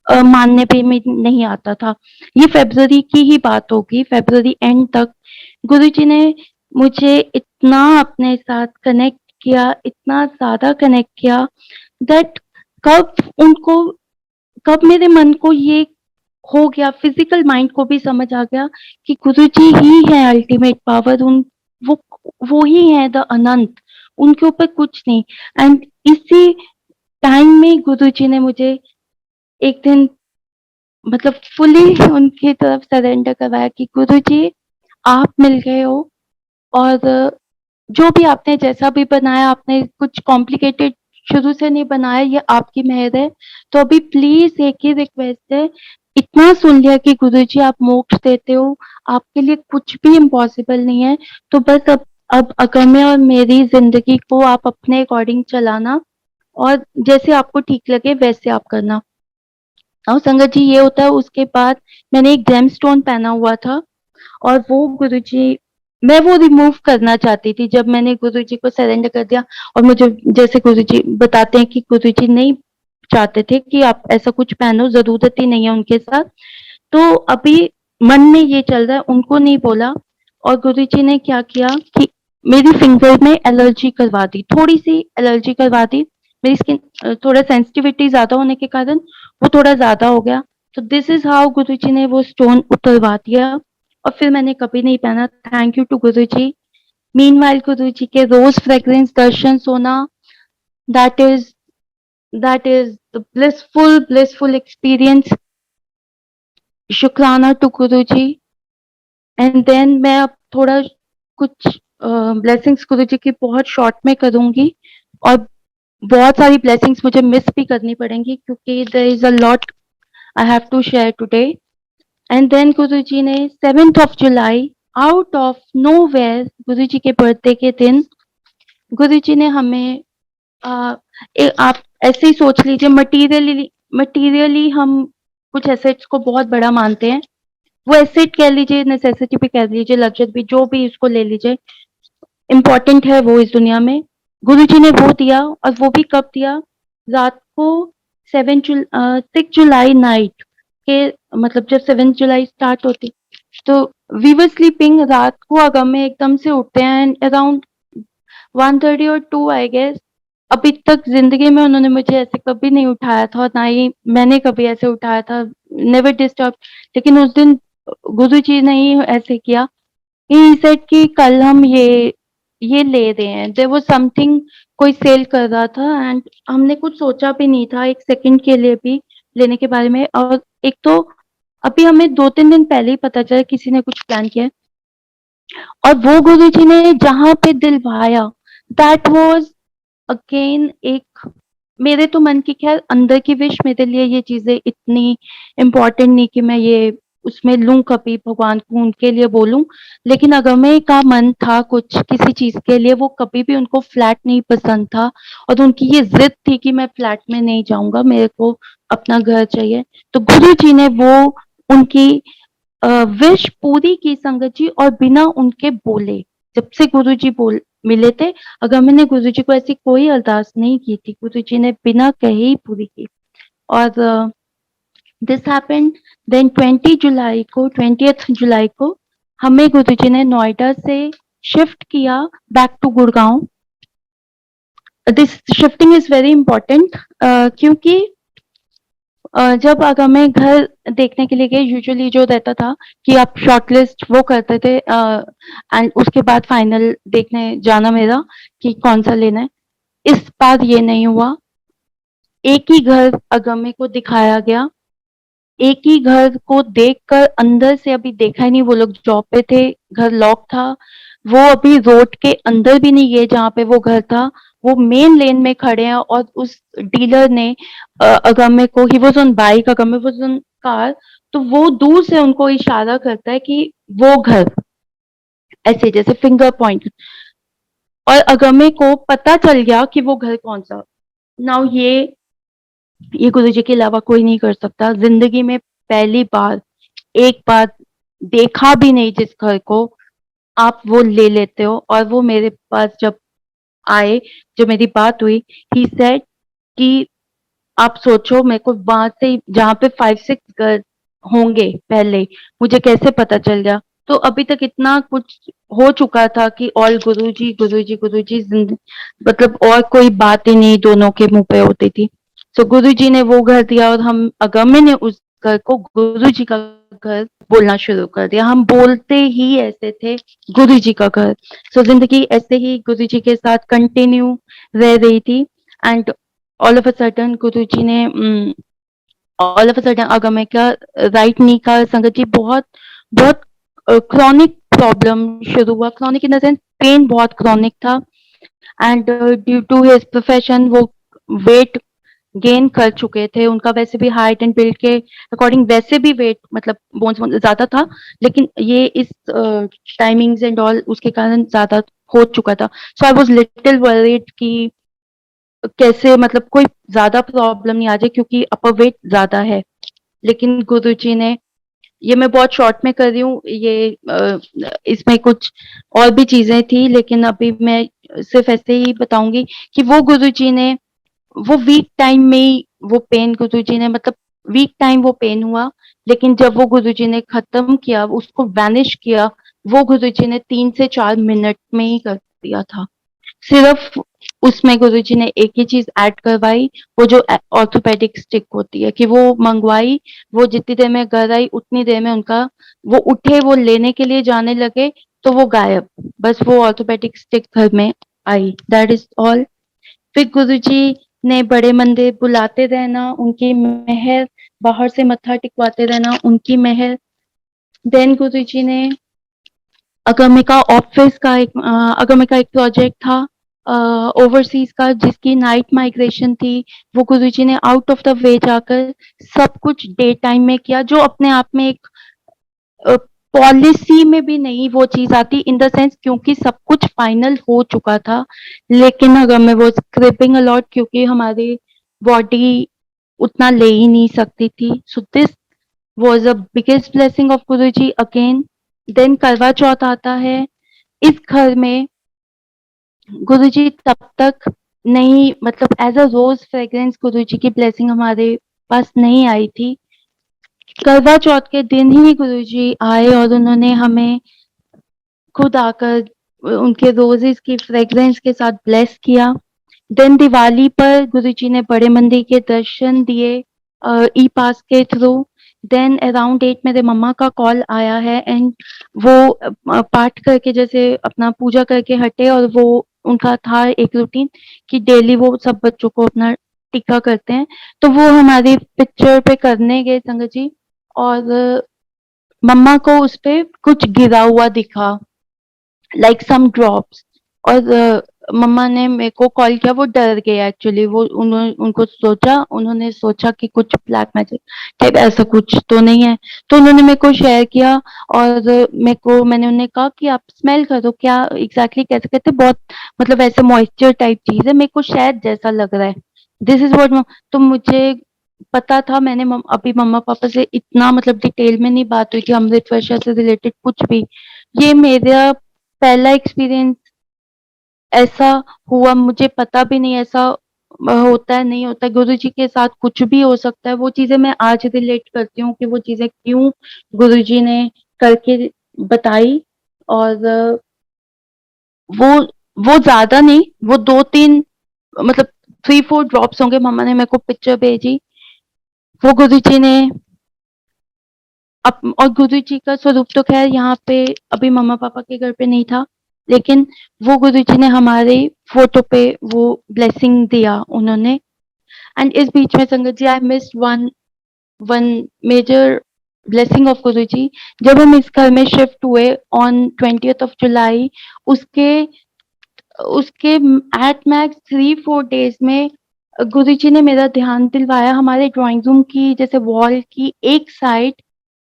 [SPEAKER 2] और मानने पे में नहीं आता था। ये फ़रवरी की ही बात होगी, फ़रवरी एंड तक गुरुजी ने मुझे इतना अपने साथ कनेक्ट किया, इतना ज़्यादा कनेक्ट किया दैट कब उनको कब मेरे मन को ये हो गया, फिज़िकल माइंड को भी समझ आ गया कि गुरुजी ही है अल्टीमेट पावर, वो वो ही है द अनंत, उनके ऊपर कुछ नहीं। एंड इसी टाइम में गुरुजी ने मुझे एक दिन मतलब फुली उनकी तरफ सरेंडर करवाया कि गुरुजी आप मिल गए हो और जो भी आपने जैसा भी बनाया, आपने कुछ कॉम्प्लिकेटेड शुरू से नहीं बनाया, ये आपकी मेहर है। तो अभी प्लीज एक ही रिक्वेस्ट है, इतना सुन लिया कि गुरुजी आप मोक्ष देते हो, आपके लिए कुछ भी इम्पॉसिबल नहीं है। तो बस अब अगम्य और मेरी जिंदगी को आप अपने अकॉर्डिंग चलाना और जैसे आपको ठीक लगे वैसे आप करना। और संगत जी ये होता है, उसके बाद मैंने एक जेम स्टोन पहना हुआ था और वो गुरुजी मैं वो रिमूव करना चाहती थी जब मैंने गुरुजी को सरेंडर कर दिया। और मुझे जैसे गुरुजी बताते हैं कि गुरुजी नहीं चाहते थे कि आप ऐसा कुछ पहनो, जरूरत ही नहीं है उनके साथ। तो अभी मन में ये चल रहा है, उनको नहीं बोला। और गुरुजी ने क्या किया कि मेरी फिंगर में एलर्जी करवा दी, थोड़ी सी एलर्जी करवा दी। मेरी स्किन थोड़ा सेंसिटिविटी ज्यादा होने के कारण वो थोड़ा ज्यादा हो गया। तो दिस इज हाउ गुरुजी ने वो स्टोन उतरवा दिया और फिर मैंने कभी नहीं पहना। Thank you to Guruji. Meanwhile Guruji के रोज फ्रेग्रेंस दर्शन सोना, that is that is the blissful experience. शुक्राना टू गुरुजी। एंड देन मैं अब थोड़ा कुछ ब्लेसिंग्स गुरुजी की बहुत शॉर्ट में करूंगी और बहुत सारी ब्लेसिंग्स मुझे मिस भी करनी पड़ेंगी क्योंकि there is a lot I have to share today. And then Guruji ने 7th of July out of nowhere, Guruji के बर्थडे के दिन गुरुजी ने हमें आप ऐसे ही सोच लीजिए, मटीरियली हम कुछ एसेट्स को बहुत बड़ा मानते हैं। वो एसेट कह लीजिए, नेसेसिटी भी कह लीजिए, लग्जरी भी, जो भी इसको ले लीजिए, इम्पोर्टेंट है वो इस दुनिया में। गुरुजी ने वो दिया और वो भी कब दिया? रात को 6 जुलाई नाइट के, मतलब जब 7 जुलाई स्टार्ट होती तो वी वर स्लीपिंग, रात को अगम में एकदम से उठते हैं एंड अराउंड 1:30 और 2 आई गेस। अभी तक जिंदगी में उन्होंने मुझे ऐसे कभी नहीं उठाया था और ना ही मैंने कभी ऐसे उठाया था, नेवर डिस्टर्ब। लेकिन उस दिन गुरुजी ने ही ऐसे किया। ही सेड कि कल हम ये ले रहे हैं, देयर वाज समथिंग, कोई सेल कर रहा था एंड हमने कुछ सोचा भी नहीं था एक सेकंड के लिए भी लेने के बारे में। और एक तो अभी हमें 2-3 दिन पहले ही पता चला किसी ने कुछ प्लान किया है और वो गुरुजी ने जहां पे दिलवाया, दैट वाज अगेन एक, मेरे तो मन की खैर अंदर की विश, मेरे लिए ये चीजें इतनी इम्पोर्टेंट नहीं कि मैं ये उसमें लूं कभी भगवान को उनके लिए बोलूं। लेकिन अगमे का मन था कुछ किसी चीज के लिए, वो कभी भी उनको फ्लैट नहीं पसंद था और उनकी ये जिद थी कि मैं फ्लैट में नहीं जाऊंगा, मेरे को अपना घर चाहिए। तो गुरु जी ने वो उनकी विश पूरी की संगत जी, और बिना उनके बोले, जब से गुरु जी बोल मिले थे, अगर मैंने गुरु जी को ऐसी कोई अरदास नहीं की थी, गुरु जी ने बिना कहे ही पूरी की। और दिस हैपेंड देन 20th जुलाई को हमें गुरु जी ने नोएडा से शिफ्ट किया back to Gurgaon. This shifting is very important क्योंकि जब अगर मैं घर देखने के लिए गई, यूजुअली जो रहता था कि आप शॉर्टलिस्ट वो करते थे एंड उसके बाद फाइनल देखने जाना मेरा कि कौन सा लेना है। इस बार ये नहीं हुआ, एक ही घर अगमे को दिखाया गया, एक ही घर को देखकर अंदर से, अभी देखा ही नहीं, वो लोग जॉब पे थे, घर लॉक था, वो अभी रोड के अंदर भी नहीं गए जहाँ पे वो घर था, वो मेन लेन में खड़े हैं और उस डीलर ने अगम्य को, he was on bike, Agamya was on car, तो वो दूर से उनको इशारा करता है कि वो घर, ऐसे जैसे फिंगर पॉइंट, और अगम्य को पता चल गया कि वो घर कौन सा। नाउ ये गुरु जी के अलावा कोई नहीं कर सकता। जिंदगी में पहली बार, एक बार देखा भी नहीं जिस घर को, आप वो ले लेते हो। और वो मेरे पास जब आए, जो मेरी बात हुई, ही सेड कि आप सोचो, मेरे को वहां से जहाँ पे 5-6 घर होंगे पहले, मुझे कैसे पता चल गया। तो अभी तक इतना कुछ हो चुका था कि ऑल गुरुजी गुरुजी गुरुजी, मतलब और कोई बात ही नहीं दोनों के मुंह पे होती थी। तो गुरुजी ने वो घर दिया और हम अगम्य ने उस घर को गुरुजी का घर बोलना शुरू कर दिया। हम बोलते ही ऐसे थे, गुरुजी का घर। सो जिंदगी ऐसे ही गुरुजी के साथ कंटिन्यू रह रही थी। And all of a sudden Guruji ने all of a sudden Agamya का राइट नी का, संगत जी, बहुत बहुत क्रॉनिक प्रॉब्लम शुरू हुआ। Chronic in the sense pain बहुत क्रॉनिक था। And due to his profession वो वेट गेन कर चुके थे। उनका वैसे भी हाइट एंड बिल्ड के अकॉर्डिंग वैसे भी वेट, मतलब बोन्स ज्यादा था, लेकिन ये इस टाइमिंग्स एंड ऑल उसके कारण ज्यादा हो चुका था। सो आई वाज लिटिल वरीड कि कैसे, मतलब कोई ज्यादा प्रॉब्लम नहीं आ जाए क्योंकि अपर वेट ज्यादा है। लेकिन गुरुजी ने, ये मैं बहुत शॉर्ट में कर रही हूँ, ये इसमें कुछ और भी चीजें थी, लेकिन अभी मैं सिर्फ ऐसे ही बताऊंगी कि वो गुरुजी ने वो वीक टाइम में ही वो पेन, गुरुजी ने मतलब वीक टाइम वो पेन हुआ, लेकिन जब वो गुरुजी ने खत्म किया, उसको वैनिश किया, वो गुरुजी ने 3 से 4 मिनट में ही कर दिया था। सिर्फ उसमें गुरुजी ने एक ही चीज ऐड करवाई, वो जो ऑर्थोपेडिक स्टिक होती है कि वो मंगवाई। वो जितनी देर में घर आई उतनी देर में उनका, वो उठे, वो लेने के लिए जाने लगे तो वो गायब। बस वो ऑर्थोपेडिक स्टिक घर में आई, दैट इज ऑल। फिर गुरुजी ने बड़े मंदिर बुलाते रहना, उनकी मेहर, बाहर से मत्था टिकवाते रहना, उनकी मेहर। देन गुरुजी ने अगमिका ऑफिस का एक अगमिका एक प्रोजेक्ट था ओवरसीज का, जिसकी नाइट माइग्रेशन थी। वो गुरुजी ने आउट ऑफ द वे जाकर सब कुछ डे टाइम में किया, जो अपने आप में एक पॉलिसी में भी नहीं वो चीज आती, इन द सेंस क्योंकि सब कुछ फाइनल हो चुका था। लेकिन अगर मैं वो स्क्रिपिंग अलॉट, क्योंकि हमारी बॉडी उतना ले ही नहीं सकती थी। So this was a biggest blessing of Guruji again. Then Karva Chauth आता है। इस घर में गुरुजी तब तक नहीं, मतलब एज अ रोज फ्रेग्रेंस गुरुजी की ब्लेसिंग हमारे पास नहीं आई थी। करवा चौथ के दिन ही गुरुजी आए और उन्होंने हमें खुद आकर उनके रोजेस की फ्रेग्रेंस के साथ ब्लेस किया। देन दिवाली पर गुरुजी ने बड़े मंदिर के दर्शन दिए ई पास के थ्रू। देन अराउंड 8 मेरे मम्मा का कॉल आया है एंड वो पाठ करके, जैसे अपना पूजा करके हटे, और वो उनका था एक रूटीन कि डेली वो सब बच्चों को अपना टीका करते हैं। तो वो हमारी पिक्चर पे करने गए संगत जी, और मम्मा को उस पे कुछ गिरा हुआ दिखा, लाइक सम ड्रॉप्स। और मम्मा ने मेरे को कॉल किया, वो डर गए एक्चुअली। वो उन्होंने सोचा कि कुछ ब्लैक मैजिक टाइप ऐसा कुछ तो नहीं है। तो उन्होंने मेरे को शेयर किया, और मैंने उन्हें कहा कि आप स्मेल करो, क्या एग्जैक्टली कैसे कहते, बहुत मतलब ऐसे मॉइस्चर टाइप चीज है, मेरे को शायद जैसा लग रहा है, दिस इज व्हाट। तो मुझे पता था, मैंने अभी मम्मा पापा से इतना मतलब डिटेल में नहीं बात हुई कि अमृत वर्षा से रिलेटेड कुछ भी। ये मेरा पहला एक्सपीरियंस ऐसा हुआ, मुझे पता भी नहीं ऐसा होता है नहीं होता। गुरुजी के साथ कुछ भी हो सकता है। वो चीजें मैं आज रिलेट करती हूँ कि वो चीजें क्यों गुरुजी ने करके बताई। और वो वो ज्यादा नहीं, वो 2-3, मतलब 3-4 ड्रॉप्स होंगे। मम्मा ने मेरे को पिक्चर भेजी, वो गुरुजी ने और गुरुजी का स्वरूप तो खैर यहाँ पे अभी मम्मा पापा के घर पे नहीं था, लेकिन वो गुरुजी ने हमारे फोटो पे वो ब्लेसिंग दिया उन्होंने। एंड इस बीच में sangat ji, I missed one one major blessing of Guruji. जब हम इस घर में शिफ्ट हुए ऑन 20th ऑफ जुलाई, उसके उसके एट मैक्स 3-4 डेज में गुरुजी ने मेरा ध्यान दिलवाया हमारे ड्राइंग रूम की, जैसे वॉल की एक साइड,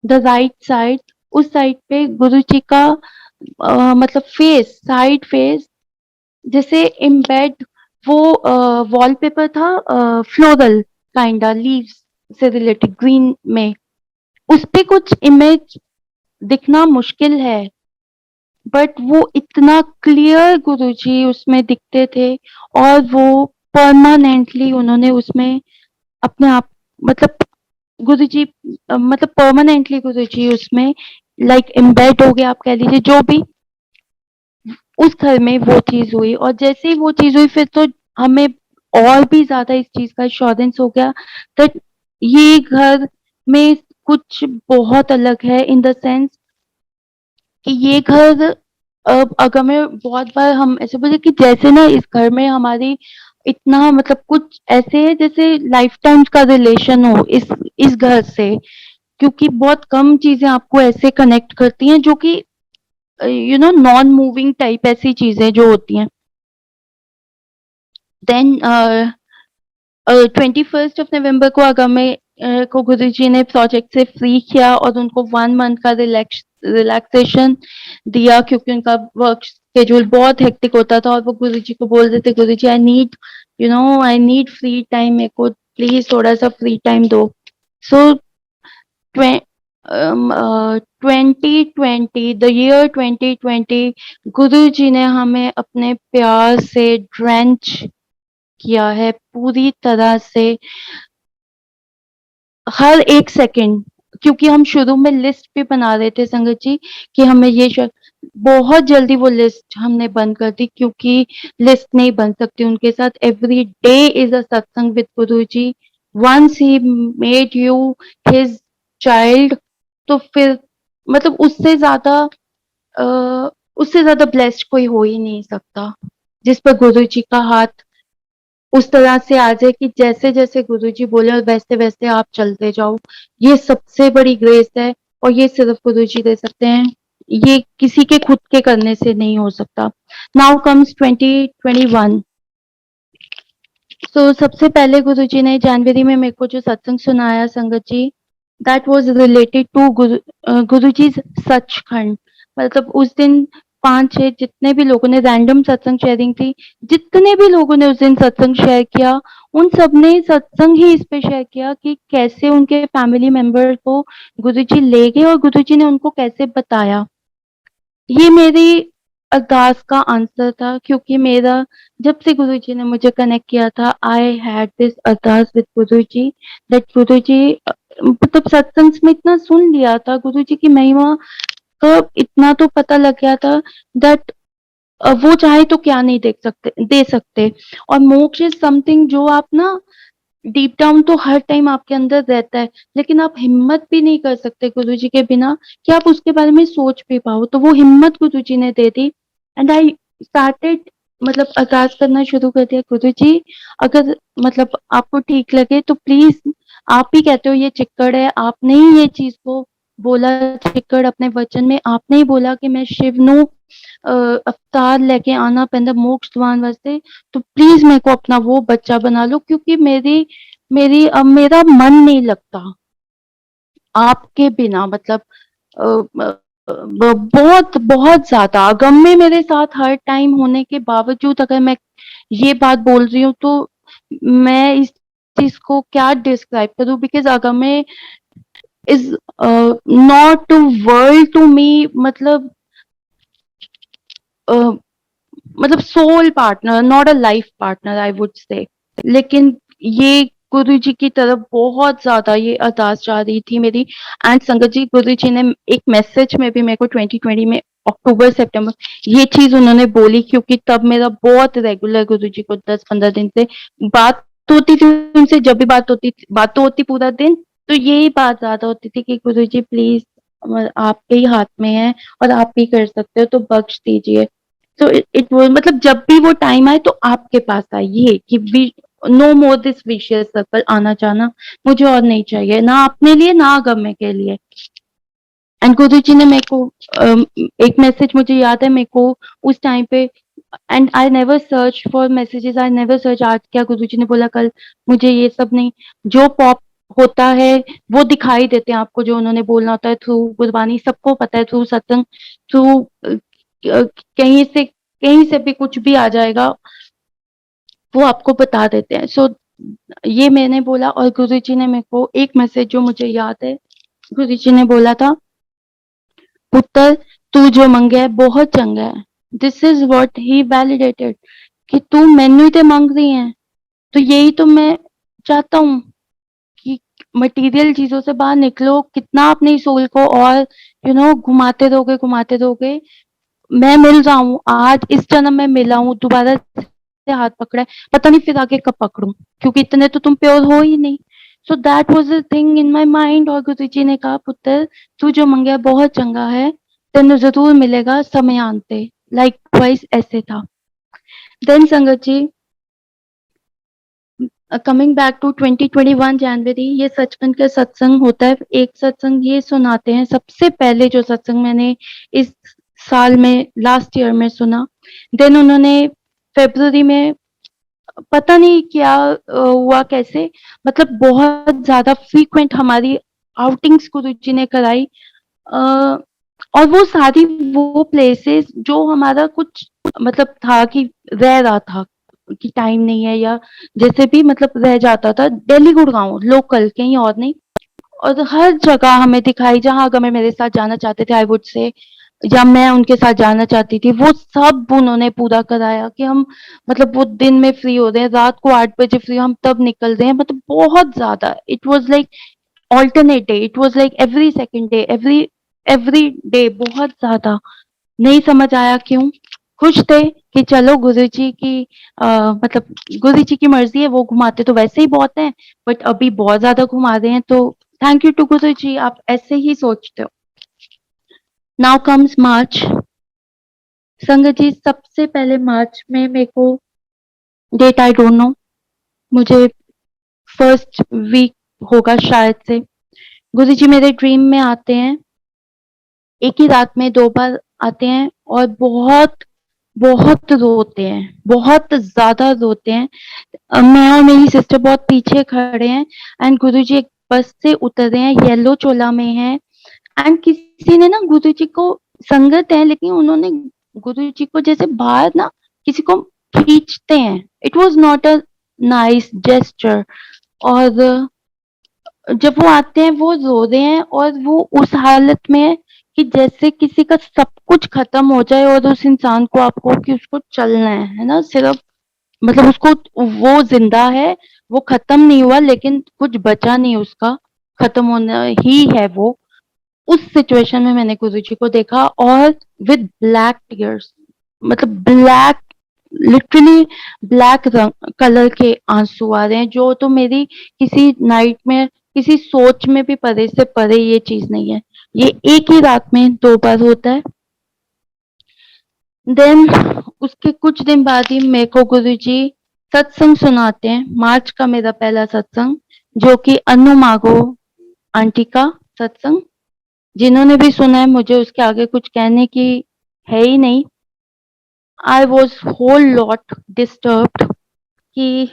[SPEAKER 2] द राइट साइड, उस साइड पे गुरुजी का मतलब फेस, साइड फेस, जैसे एम्बेड वो वॉलपेपर था, फ्लोरल काइंडा लीव्स से रिलेटेड ग्रीन में, उस पे कुछ इमेज दिखना मुश्किल है, बट वो इतना क्लियर गुरुजी उसमें दिखते थे, और वो परमानेंटली उन्होंने उसमें अपने आप, मतलब गुरुजी मतलब परमानेंटली गुरुजी उसमें लाइक एम्बेड हो गए, आप कह लीजिए। जो भी उस घर में वो चीज हुई, और जैसे ही वो चीज हुई फिर तो हमें और भी ज्यादा इस चीज का एश्योरेंस हो गया दैट ये घर में कुछ बहुत अलग है, इन द सेंस कि ये घर, अगर मैं बहुत बार हम ऐसे बोले कि जैसे ना इस घर में हमारी इतना मतलब कुछ ऐसे है जैसे लाइफ टाइम का रिलेशन हो इस घर से, क्योंकि बहुत कम चीजें आपको ऐसे कनेक्ट करती हैं जो कि you no non moving type ऐसी चीजें जो होती हैं। देन 21 नवंबर को आगामी को गुरुजी ने प्रोजेक्ट से फ्री किया और उनको 1 मंथ का रिलैक्सेशन दिया, क्योंकि उनका वर्क शेड्यूल बहुत हेक्टिक होता था, और वो गुरुजी को बोल रहे थे, Guruji I need I need free time, मेरे को प्लीज थोड़ा सा फ्री टाइम दो। सो 2020, द ईयर 2020, गुरु जी ने हमें अपने प्यार से ड्रेंच किया है पूरी तरह से, हर एक सेकंड। क्योंकि हम शुरू में लिस्ट भी बना रहे थे संगत जी कि हमें बहुत जल्दी वो लिस्ट हमने बंद कर दी, क्योंकि लिस्ट नहीं बन सकती उनके साथ। Every day is a satsang with Guru ji. Once he made you his child, तो फिर मतलब उससे ज्यादा ब्लेस्ड कोई हो ही नहीं सकता, जिस पर गुरु जी का हाथ उस तरह से आ जाए कि जैसे जैसे गुरुजी बोले और वैसे वैसे आप चलते जाओ। ये सबसे बड़ी ग्रेस है, और ये सिर्फ गुरुजी दे सकते हैं, ये किसी के खुद के करने से नहीं हो सकता। Now comes 2021। तो सबसे पहले गुरुजी ने जनवरी में मेरे को जो सत्संग सुनाया संगत जी, दैट वाज रिलेटेड टू गुरुजी सचखंड। मतलब उस दिन 5-6 जितने भी लोगों ने रैंडम सत्संग शेयरिंग थी, जितने भी लोगों ने उस दिन सत्संग शेयर किया, उन सब ने सत्संग ही इस पे शेयर किया कि कैसे उनके फैमिली मेंबर को गुरुजी ले गए और गुरुजी ने उनको कैसे बताया। ये मेरी अरदास का आंसर था, क्योंकि मेरा जब से गुरुजी ने मुझे कनेक्ट किया था, I had this ardas with Guruji that Guruji, मतलब सत्संग में इतना सुन लिया था गुरुजी की महिमा का, इतना तो पता लग गया था दैट वो चाहे तो क्या नहीं दे सकते। और मोक्ष इज समथिंग जो आप ना डीप डाउन तो हर टाइम आपके अंदर रहता है, लेकिन आप हिम्मत भी नहीं कर सकते गुरुजी के बिना कि आप उसके बारे में सोच भी पाओ। तो वो हिम्मत गुरुजी ने दे दी, एंड आई स्टार्टेड, मतलब अरदास करना शुरू कर दिया, गुरुजी अगर मतलब आपको ठीक लगे तो प्लीज, आप ही कहते हो ये चिक्कड़ है, आपने ही ये चीज को बोला, चिक्कड़ अपने वचन में आपने ही बोला कि मैं शिव नु अवतार लेके आना पैंदा मोक्ष दिवान वास्ते, तो प्लीज मेरे को अपना वो बच्चा बना लो, क्योंकि अब मेरा मन नहीं लगता आपके बिना। मतलब बहुत बहुत ज्यादा गम में मेरे साथ हर टाइम होने के बावजूद अगर मैं ये बात बोल रही हूँ तो मैं इस चीज को क्या डिस्क्राइब करूं, बिकॉज अगम में is not to world to me, मतलब मतलब soul partner, not a life partner I would say. लेकिन ये गुरु जी की तरफ बहुत ज्यादा ये अरदास जा रही थी मेरी। एंड संगत जी, गुरु जी ने एक मैसेज में भी मेरे को 2020 में अक्टूबर सितंबर ये चीज उन्होंने बोली, क्योंकि तब मेरा बहुत रेगुलर गुरु जी को 10-15 दिन से बात होती थी उनसे, जब भी बात तो होती पूरा दिन, तो यही बात ज्यादा होती थी कि गुरु जी प्लीज आपके ही हाथ में है और आप ही कर सकते हो, तो बख्श दीजिए। तो इट वो मतलब जब भी वो टाइम आए तो आपके पास आइए कि no more this vicious circle, आना जाना मुझे और नहीं चाहिए, ना अपने लिए ना गमे के लिए। एंड गुरु जी ने मेरे को एक मैसेज मुझे याद है मेरे को उस टाइम पे, and I never search for messages, I never search आज क्या गुरु जी ने बोला कल, मुझे ये सब नहीं, जो पॉप होता है वो दिखाई देते हैं आपको, जो उन्होंने बोलना होता है थ्रू गुरबानी, सबको पता है, थ्रू सत्संग, थ्रू कहीं से भी कुछ भी आ जाएगा, वो आपको बता देते हैं। सो ये मैंने बोला, और गुरुजी ने मेरे को एक मैसेज जो मुझे याद है, गुरुजी ने बोला था पुत्र तू जो मंगे है बहुत चंगा है। This is what he validated कि तू मैनू ही ते मांग रही है। तो यही तो मैं चाहता हूँ कि मटेरियल चीजों से बाहर निकलो, कितना अपनी सोल को और घुमाते रहोगे। मैं मिल रहा हूँ, आज इस जन्म में मिला हूँ, दोबारा से हाथ पकड़ा है, पता नहीं फिर आगे कब पकड़ूं, क्योंकि इतने तो तुम प्योर हो ही नहीं। So that was the thing in my mind. और गुरु जी ने कहा, पुत्र तू जो मंगा है बहुत चंगा है, तेन जरूर मिलेगा समय आते। लाइकवाइज ऐसे था। देन संगत जी, कमिंग बैक टू 2021 जनवरी, ये सचखंड का सत्संग होता है। एक सत्संग ये सुनाते हैं, सबसे पहले जो सत्संग मैंने इस साल में, लास्ट ईयर में सुना। देन उन्होंने फरवरी में, पता नहीं क्या हुआ कैसे, मतलब बहुत ज्यादा फ्रीक्वेंट हमारी आउटिंग्स गुरु जी ने कराई। अ, और वो सारी वो प्लेसेस जो हमारा कुछ मतलब था कि रह रहा था कि टाइम नहीं है, या जैसे भी मतलब रह जाता था, दिल्ली गुड़गांव लोकल, कहीं और नहीं। और हर जगह हमें दिखाई, जहां अगर मैं मेरे साथ जाना चाहते थे आई वुड से, या मैं उनके साथ जाना चाहती थी, वो सब उन्होंने पूरा कराया कि हम मतलब वो दिन में फ्री हो रहे हैं, रात को 8 बजे फ्री, हम तब निकल रहे हैं, मतलब बहुत ज्यादा। It was like alternate day, it was like every second day, every day, बहुत ज्यादा। नहीं समझ आया क्यों। खुश थे कि चलो गुरुजी की मतलब गुरु जी की मर्जी है, वो घुमाते तो वैसे ही बहुत है, बट अभी बहुत ज्यादा घुमा रहे हैं, तो थैंक यू टू गुरु जी, आप ऐसे ही सोचते हो। नाउ कम्स मार्च। संगत जी, सबसे पहले मार्च में मेरे को डेट आई डोंट नो, मुझे फर्स्ट वीक होगा शायद से, गुरु जी मेरे ड्रीम में आते हैं। एक ही रात में 2 बार आते हैं और बहुत बहुत रोते हैं, बहुत ज्यादा रोते हैं। मैं और मेरी सिस्टर बहुत पीछे खड़े हैं, एंड गुरुजी एक बस से उतर रहे हैं, येलो चोला में है। एंड किसी ने ना गुरुजी को, संगत है लेकिन उन्होंने गुरुजी को जैसे बाहर ना किसी को खींचते हैं। It was not a nice gesture. और जब वो आते हैं वो रो रहे हैं, और वो उस हालत में है कि जैसे किसी का सब कुछ खत्म हो जाए और उस इंसान को आपको कि उसको चलना है ना, सिर्फ मतलब उसको, वो जिंदा है, वो खत्म नहीं हुआ, लेकिन कुछ बचा नहीं उसका, खत्म होना ही है वो। उस सिचुएशन में मैंने गुरु जी को देखा, और विद ब्लैक टीयर्स, मतलब ब्लैक, लिटरली ब्लैक रंग कलर के आंसू आ रहे हैं, जो तो मेरी किसी नाइट में, किसी सोच में भी परे से परे ये चीज नहीं है। ये एक ही रात में 2 बार होता है। देन उसके कुछ दिन बाद ही मेरे को गुरुजी सत्संग सुनाते हैं। मार्च का मेरा पहला सत्संग, जो कि अनु मागो आंटी का सत्संग। जिन्होंने भी सुना है, मुझे उसके आगे कुछ कहने की है ही नहीं। I was whole lot disturbed कि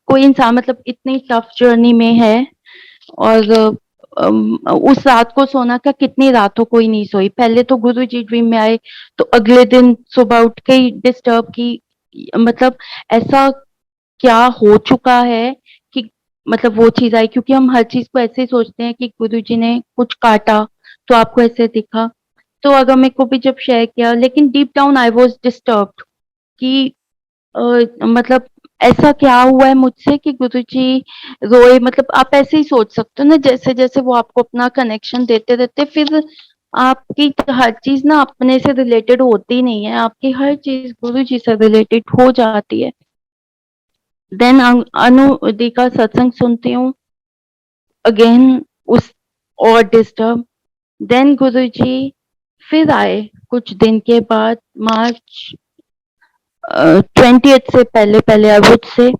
[SPEAKER 2] कोई इंसान मतलब इतनी टफ जर्नी में है, और उस रात को सोना का, कितनी रातों कोई नहीं सोई। पहले तो गुरु जी ड्रीम में आए, तो अगले दिन सुबह उठ के ही डिस्टर्ब की, मतलब ऐसा क्या हो चुका है कि मतलब वो चीज आई, क्योंकि हम हर चीज को ऐसे ही सोचते हैं कि गुरु जी ने कुछ काटा तो आपको ऐसे दिखा। तो अगर मेरे को भी जब शेयर किया, लेकिन deep down I was disturbed कि मतलब ऐसा क्या हुआ है मुझसे कि गुरुजी रोए। मतलब आप ऐसे ही सोच सकते हो ना, जैसे जैसे वो आपको अपना कनेक्शन देते रहते, फिर आपकी हर चीज ना अपने से रिलेटेड होती नहीं है, आपकी हर चीज गुरु जी से रिलेटेड हो जाती है। देन अनु दी का सत्संग सुनती हूँ, अगेन उस और डिस्टर्ब। देन गुरु जी फिर आए कुछ दिन के बाद, मार्च 20th से पहले पहले आई वुड से।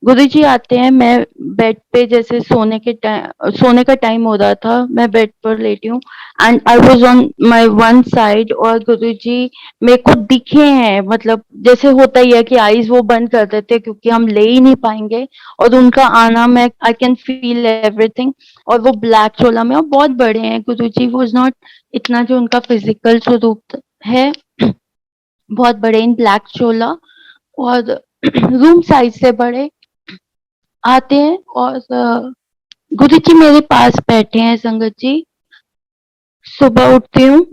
[SPEAKER 2] गुरुजी आते हैं, मैं बेड पे, जैसे सोने का टाइम हो रहा था, मैं बेड पर लेटी हूँ, and I was on my one side, और गुरुजी मेरे को दिखे हैं, मतलब जैसे होता ही है कि आईज वो बंद कर देते हैं क्योंकि हम ले ही नहीं पाएंगे, और उनका आना, मैं आई कैन फील एवरीथिंग। और वो ब्लैक चोला में, और बहुत बड़े हैं गुरुजी, वाज नॉट इतना जो उनका फिजिकल स्वरूप है, बहुत बड़े इन ब्लैक चोला, और रूम साइज से बड़े आते हैं। और गुरु जी मेरे पास बैठे हैं संगत जी, सुबह उठती हूँ,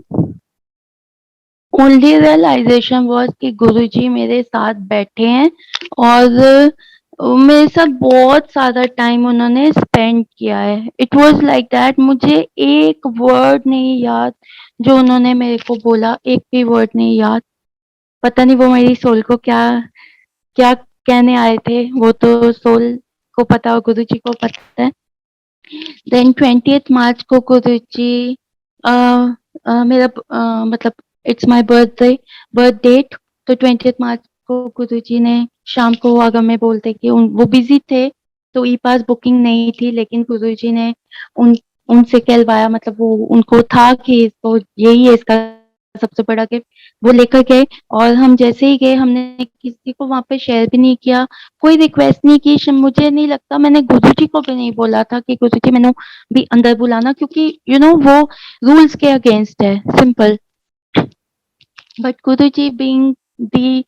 [SPEAKER 2] ओनली रियलाइजेशन वाज कि गुरुजी मेरे साथ बैठे हैं और मेरे साथ बहुत सारा टाइम उन्होंने स्पेंड किया है। इट वाज लाइक दैट, मुझे एक वर्ड नहीं याद जो उन्होंने मेरे को बोला, एक भी वर्ड नहीं याद। पता नहीं वो मेरी सोल को क्या क्या कहने आए थे, वो तो सोल को पता और गुरुजी को पता है। देन 20th मार्च को गुरुजी मेरा मतलब इट्स माय बर्थ डेट, तो 20th मार्च को गुरुजी ने शाम को अगर मैं बोलते कि वो बिजी थे तो ई पास बुकिंग नहीं थी, लेकिन गुरुजी ने उन उनसे कहलवाया, मतलब वो उनको था कि इसको यही है इसका सबसे बड़ा गिफ्ट, वो लेकर गए। और हम जैसे ही गए हमने किसी को वहां पे शेयर भी नहीं किया, कोई रिक्वेस्ट नहीं की। मुझे नहीं लगता मैंने गुरुजी को भी नहीं बोला था कि गुरुजी मैंने भी अंदर बुलाना, क्योंकि वो रूल्स के अगेंस्ट है, simple. But Guruji being the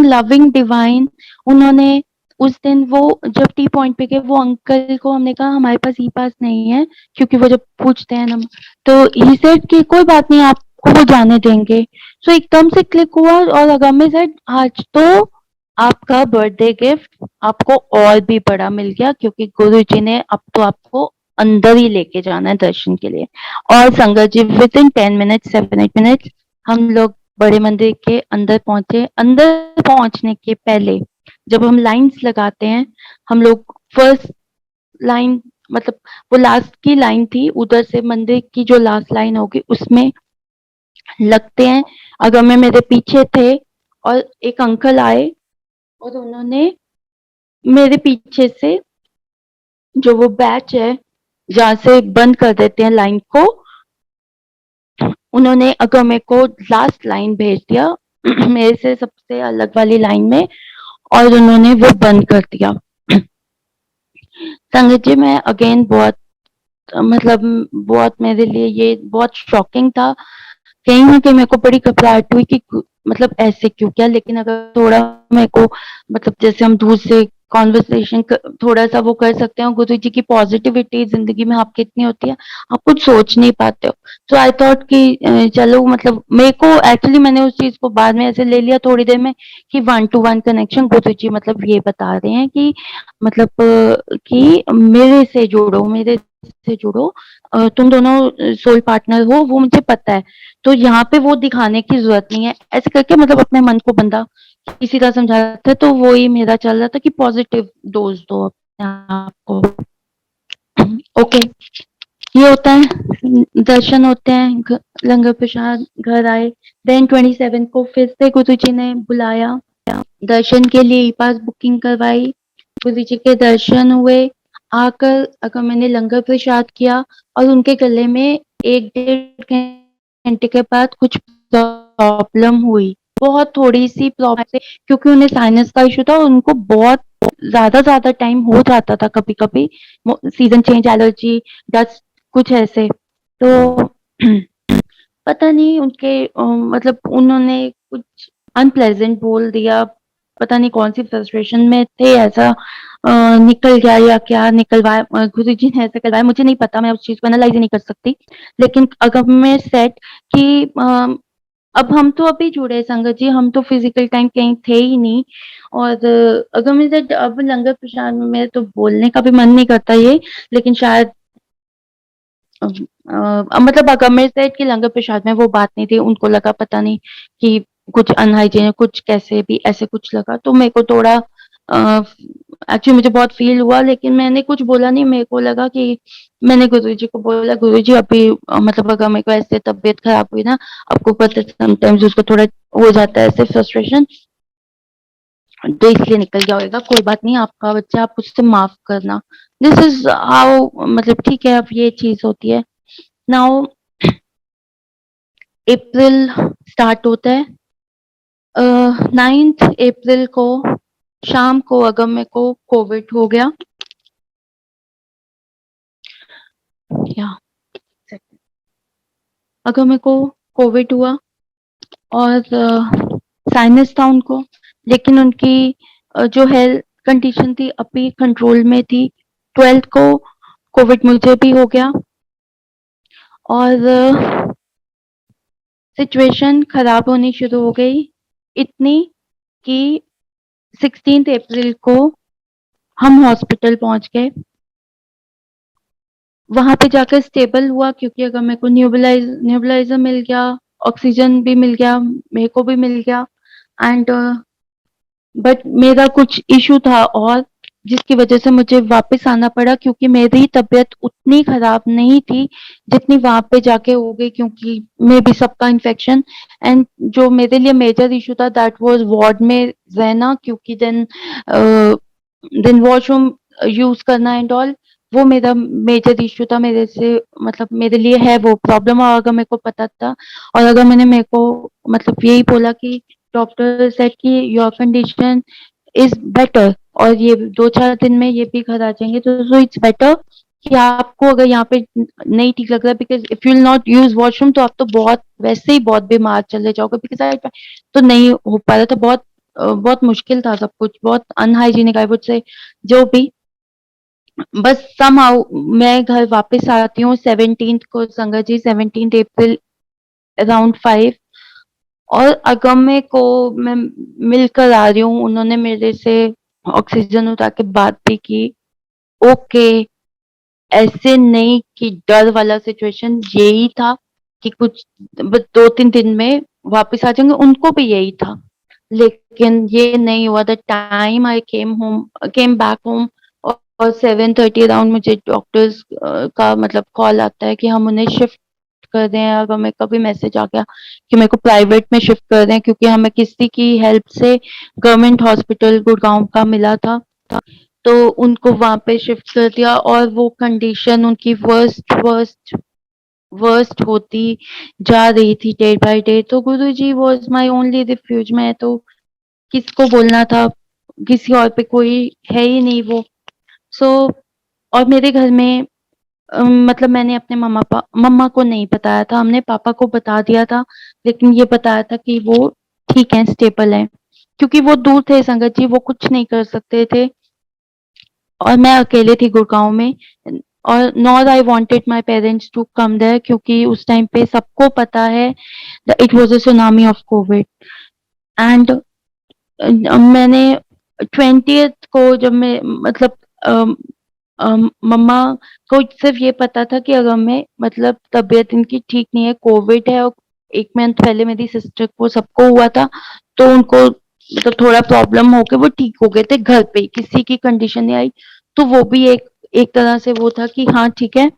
[SPEAKER 2] loving divine, उन्होंने उस दिन वो जब टी पॉइंट पे गए, वो अंकल को हमने कहा हमारे पास ई पास नहीं है, क्योंकि वो जब पूछते हैं ना, तो ही सेड कि कोई बात नहीं, आपको वो जाने देंगे। सो एकदम से क्लिक हुआ और अगम सेड आज तो आपका बर्थडे गिफ्ट आपको और भी बड़ा मिल गया, क्योंकि गुरुजी ने अब तो आपको अंदर ही लेके जाना है दर्शन के लिए। और संगत जी विद इन 10 मिनट 7 8 मिनट हम लोग बड़े मंदिर के अंदर पहुंचे। अंदर पहुंचने के पहले जब हम लाइंस लगाते हैं, हम लोग फर्स्ट लाइन, मतलब वो लास्ट की लाइन थी, उधर से मंदिर की जो लास्ट लाइन होगी उसमें लगते हैं। अगर मैं मेरे पीछे थे और एक अंकल आए और उन्होंने मेरे पीछे से जो वो बैच है जहाँ से बंद कर देते हैं लाइन को, उन्होंने अगर मेरे को लास्ट लाइन भेज दिया मेरे से सबसे अलग वाली लाइन में, और उन्होंने वो बंद कर दिया। संगत जी मैं अगेन बहुत, मतलब बहुत मेरे लिए ये बहुत शॉकिंग था। कहीं ना कहीं मेरे को बड़ी घबराहट हुई कि मतलब ऐसे क्यों किया, लेकिन अगर थोड़ा मेरे को, मतलब जैसे हम दूर से कॉन्वर्सेशन थोड़ा सा वो कर सकते हैं, गुरु जी की पॉजिटिविटी जिंदगी में आपकी इतनी होती है, आप कुछ सोच नहीं पाते हो। तो आई थॉट कि चलो, मतलब मेरे को एक्चुअली मैंने उस चीज को बाद में ऐसे ले लिया थोड़ी देर में कि 1 to 1 कनेक्शन, गुरु जी मतलब ये बता रहे हैं कि मतलब कि मेरे से जुड़ो, मेरे से जुड़ो, तुम दोनों सोल पार्टनर हो, वो मुझे पता है। तो यहाँ पे वो दिखाने की जरूरत नहीं है, ऐसे करके मतलब अपने मन को बंदा इसी तरह समझा रहा था। तो वो ही मेरा चल रहा था कि पॉजिटिव डोज दो अपने आप को। ओके, ये होता है, दर्शन होते हैं, लंगर प्रसाद, घर आए। देन 27 को फिर से गुरु जी ने बुलाया दर्शन के लिए, ई पास बुकिंग करवाई, गुरु जी के दर्शन हुए। आकर अगर मैंने लंगर प्रसाद किया और उनके गले में 1 डेढ़ घंटे के बाद कुछ प्रॉब्लम हुई, बहुत थोड़ी सी प्रॉब्लम, क्योंकि उन्हें साइनस का इशू था और उनको बहुत ज्यादा टाइम हो जाता था कभी कभी, सीजन चेंज, एलर्जी, डस्ट, कुछ ऐसे। तो पता नहीं उनके मतलब उन्होंने कुछ अनप्लेजेंट बोल दिया, पता नहीं कौन सी फ्रस्ट्रेशन में थे, ऐसा निकल गया या क्या निकलवाया, गुरु जी ने ऐसा करवाया, मुझे नहीं पता, मैं उस चीज को एनालाइज ही नहीं कर सकती। लेकिन अगर मैं सेट कि अब हम तो अभी जुड़े हैं संगत जी, हम तो फिजिकल टाइम कहीं थे ही नहीं। और अगर मैं सेट अब लंगर प्रसाद में, मेरे तो बोलने का भी मन नहीं करता ये, लेकिन शायद मतलब अगर मेरे सेट की लंगर प्रसाद में वो बात नहीं थी, उनको लगा पता नहीं कि कुछ अनहाइजीन, कुछ कैसे भी ऐसे कुछ लगा, तो मेरे को थोड़ा एक्चुअली मुझे बहुत फील हुआ, लेकिन मैंने कुछ बोला नहीं। मेरे को लगा कि मैंने गुरुजी को बोला, गुरुजी अभी मतलब अगर मेरे को ऐसे तबीयत खराब हुई ना, आपको पता है समटाइम्स उसको थोड़ा हो जाता है ऐसे फ्रस्ट्रेशन, तो इसलिए निकल गया होगा, कोई बात नहीं, आपका बच्चा, आप उससे माफ करना। दिस इज हाउ, मतलब ठीक है, अब ये चीज होती है। नाउ अप्रैल स्टार्ट होता है, 9 अप्रैल को शाम को अगर मेरे को कोविड हो गया, या अगर मेरे को कोविड हुआ और साइनस था उनको, लेकिन उनकी जो हेल्थ कंडीशन थी अभी कंट्रोल में थी। 12th को कोविड मुझे भी हो गया, और सिचुएशन खराब होनी शुरू हो गई, इतनी कि 16 अप्रैल को हम हॉस्पिटल पहुंच गए। वहां पे जाकर स्टेबल हुआ, क्योंकि अगर मेरे को न्यूबलाइजर मिल गया, ऑक्सीजन भी मिल गया, मेरे को भी मिल गया, एंड बट मेरा कुछ इशू था और जिसकी वजह से मुझे वापस आना पड़ा, क्योंकि मेरी तबीयत उतनी खराब नहीं थी जितनी वहां पे जाके हो गई, क्योंकि मे भी सबका इन्फेक्शन। एंड जो मेरे लिए मेजर इशू था दैट वाज वार्ड में रहना, क्योंकि देन वॉशरूम यूज करना एंड ऑल, वो मेरा मेजर इशू था मेरे से, मतलब मेरे लिए है वो प्रॉब्लम। और अगर मेरे को पता था और अगर मैंने मेरे को मतलब यही बोला कि डॉक्टर सेड कि योर कंडीशन इज बेटर और ये 2-4 दिन में ये भी घर आ जाएंगे, तो सो इट्स बेटर कि आपको अगर यहाँ पे नहीं ठीक लग रहा है, because if you will not use washroom तो आप तो बहुत वैसे ही बहुत बीमार चले जाओगे, बिकॉज तो नहीं हो पा रहा था, बहुत मुश्किल था सब कुछ, बहुत अनहाइजीनिक आई वुड से, जो भी। बस समहाउ मैं घर वापस आती हूँ 17 को, संगत जी 17 अप्रैल अराउंड 5, और अगम्य को मैं मिलकर आ रही हूँ, उन्होंने मेरे से ऑक्सीजन उठा के बात भी की। ओके, ऐसे नहीं कि डर वाला सिचुएशन यही था कि कुछ 2-3 दिन में वापस आ जाएंगे, उनको भी यही था, लेकिन ये नहीं हुआ। The time I came back home और 7:30 अराउंड मुझे डॉक्टर्स का मतलब कॉल आता है कि हम उन्हें शिफ्ट कर दें। अगर मेरे का भी मैसेज आ गया कि मेरे को प्राइवेट में शिफ्ट कर दें, क्योंकि हमें किसी की हेल्प से गवर्नमेंट हॉस्पिटल गुड़गांव का मिला था, तो उनको वहां पे शिफ्ट कर दिया। और वो कंडीशन उनकी वर्स्ट वर्स्ट वर्स्ट होती जा रही थी डे बाय डे। तो गुरुजी वाज माय ओनली रिफ्यूज। मैं तो किसको बोलना था, किसी और पे कोई है ही नहीं वो। सो और मेरे घर में मतलब मैंने अपने मम्मा को नहीं बताया था, हमने पापा को बता दिया था, लेकिन ये बताया था कि वो ठीक है, स्टेबल है, क्योंकि वो दूर थे संगत जी, वो कुछ नहीं कर सकते थे और मैं अकेले थी गुड़गांव में। और nor I wanted my parents to come there, क्योंकि उस टाइम पे सबको पता है it was a tsunami of Covid. And मैंने 20th को जब मैं मतलब मम्मा को सिर्फ ये पता था कि अगर मैं मतलब तबीयत इनकी ठीक नहीं है, कोविड है, और 1 मंथ पहले मेरी सिस्टर को सबको हुआ था, तो उनको मतलब थोड़ा प्रॉब्लम होके वो ठीक हो गए थे घर पे, किसी की कंडीशन नहीं आई। तो वो भी एक एक तरह से वो था कि हाँ ठीक है,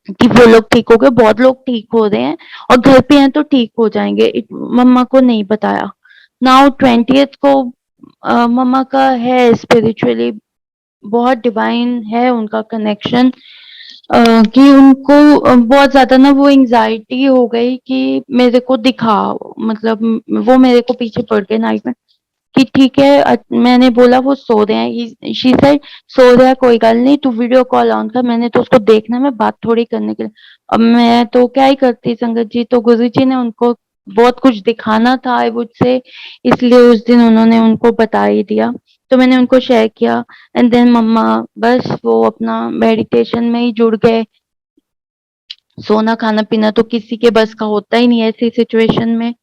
[SPEAKER 2] कि वो लोग ठीक हो गए, बहुत लोग ठीक हो रहे हैं और घर पे हैं तो ठीक हो जाएंगे। मम्मा को नहीं बताया। नाउ 20th को मम्मा का है स्पिरिचुअली बहुत डिवाइन है उनका कनेक्शन, कि उनको बहुत ज्यादा ना वो एंजाइटी हो गई कि मेरे को दिखा, मतलब वो मेरे को पीछे पड़ गए नाइट में कि ठीक है। मैंने बोला वो सो रहे हैं, शी सेड सो रहा है कोई गल नहीं, तू वीडियो कॉल ऑन कर, मैंने तो उसको देखना, मैं बात थोड़ी करने के लिए। अब मैं तो क्या ही करती संगत जी, तो गुरु जी ने उनको बहुत कुछ दिखाना था आई वुड से, इसलिए उस दिन उन्होंने उनको बता ही दिया, तो मैंने उनको शेयर किया। एंड देन मम्मा बस वो अपना मेडिटेशन में ही जुड़ गए। सोना खाना पीना तो किसी के बस का होता ही नहीं है ऐसी सिचुएशन में।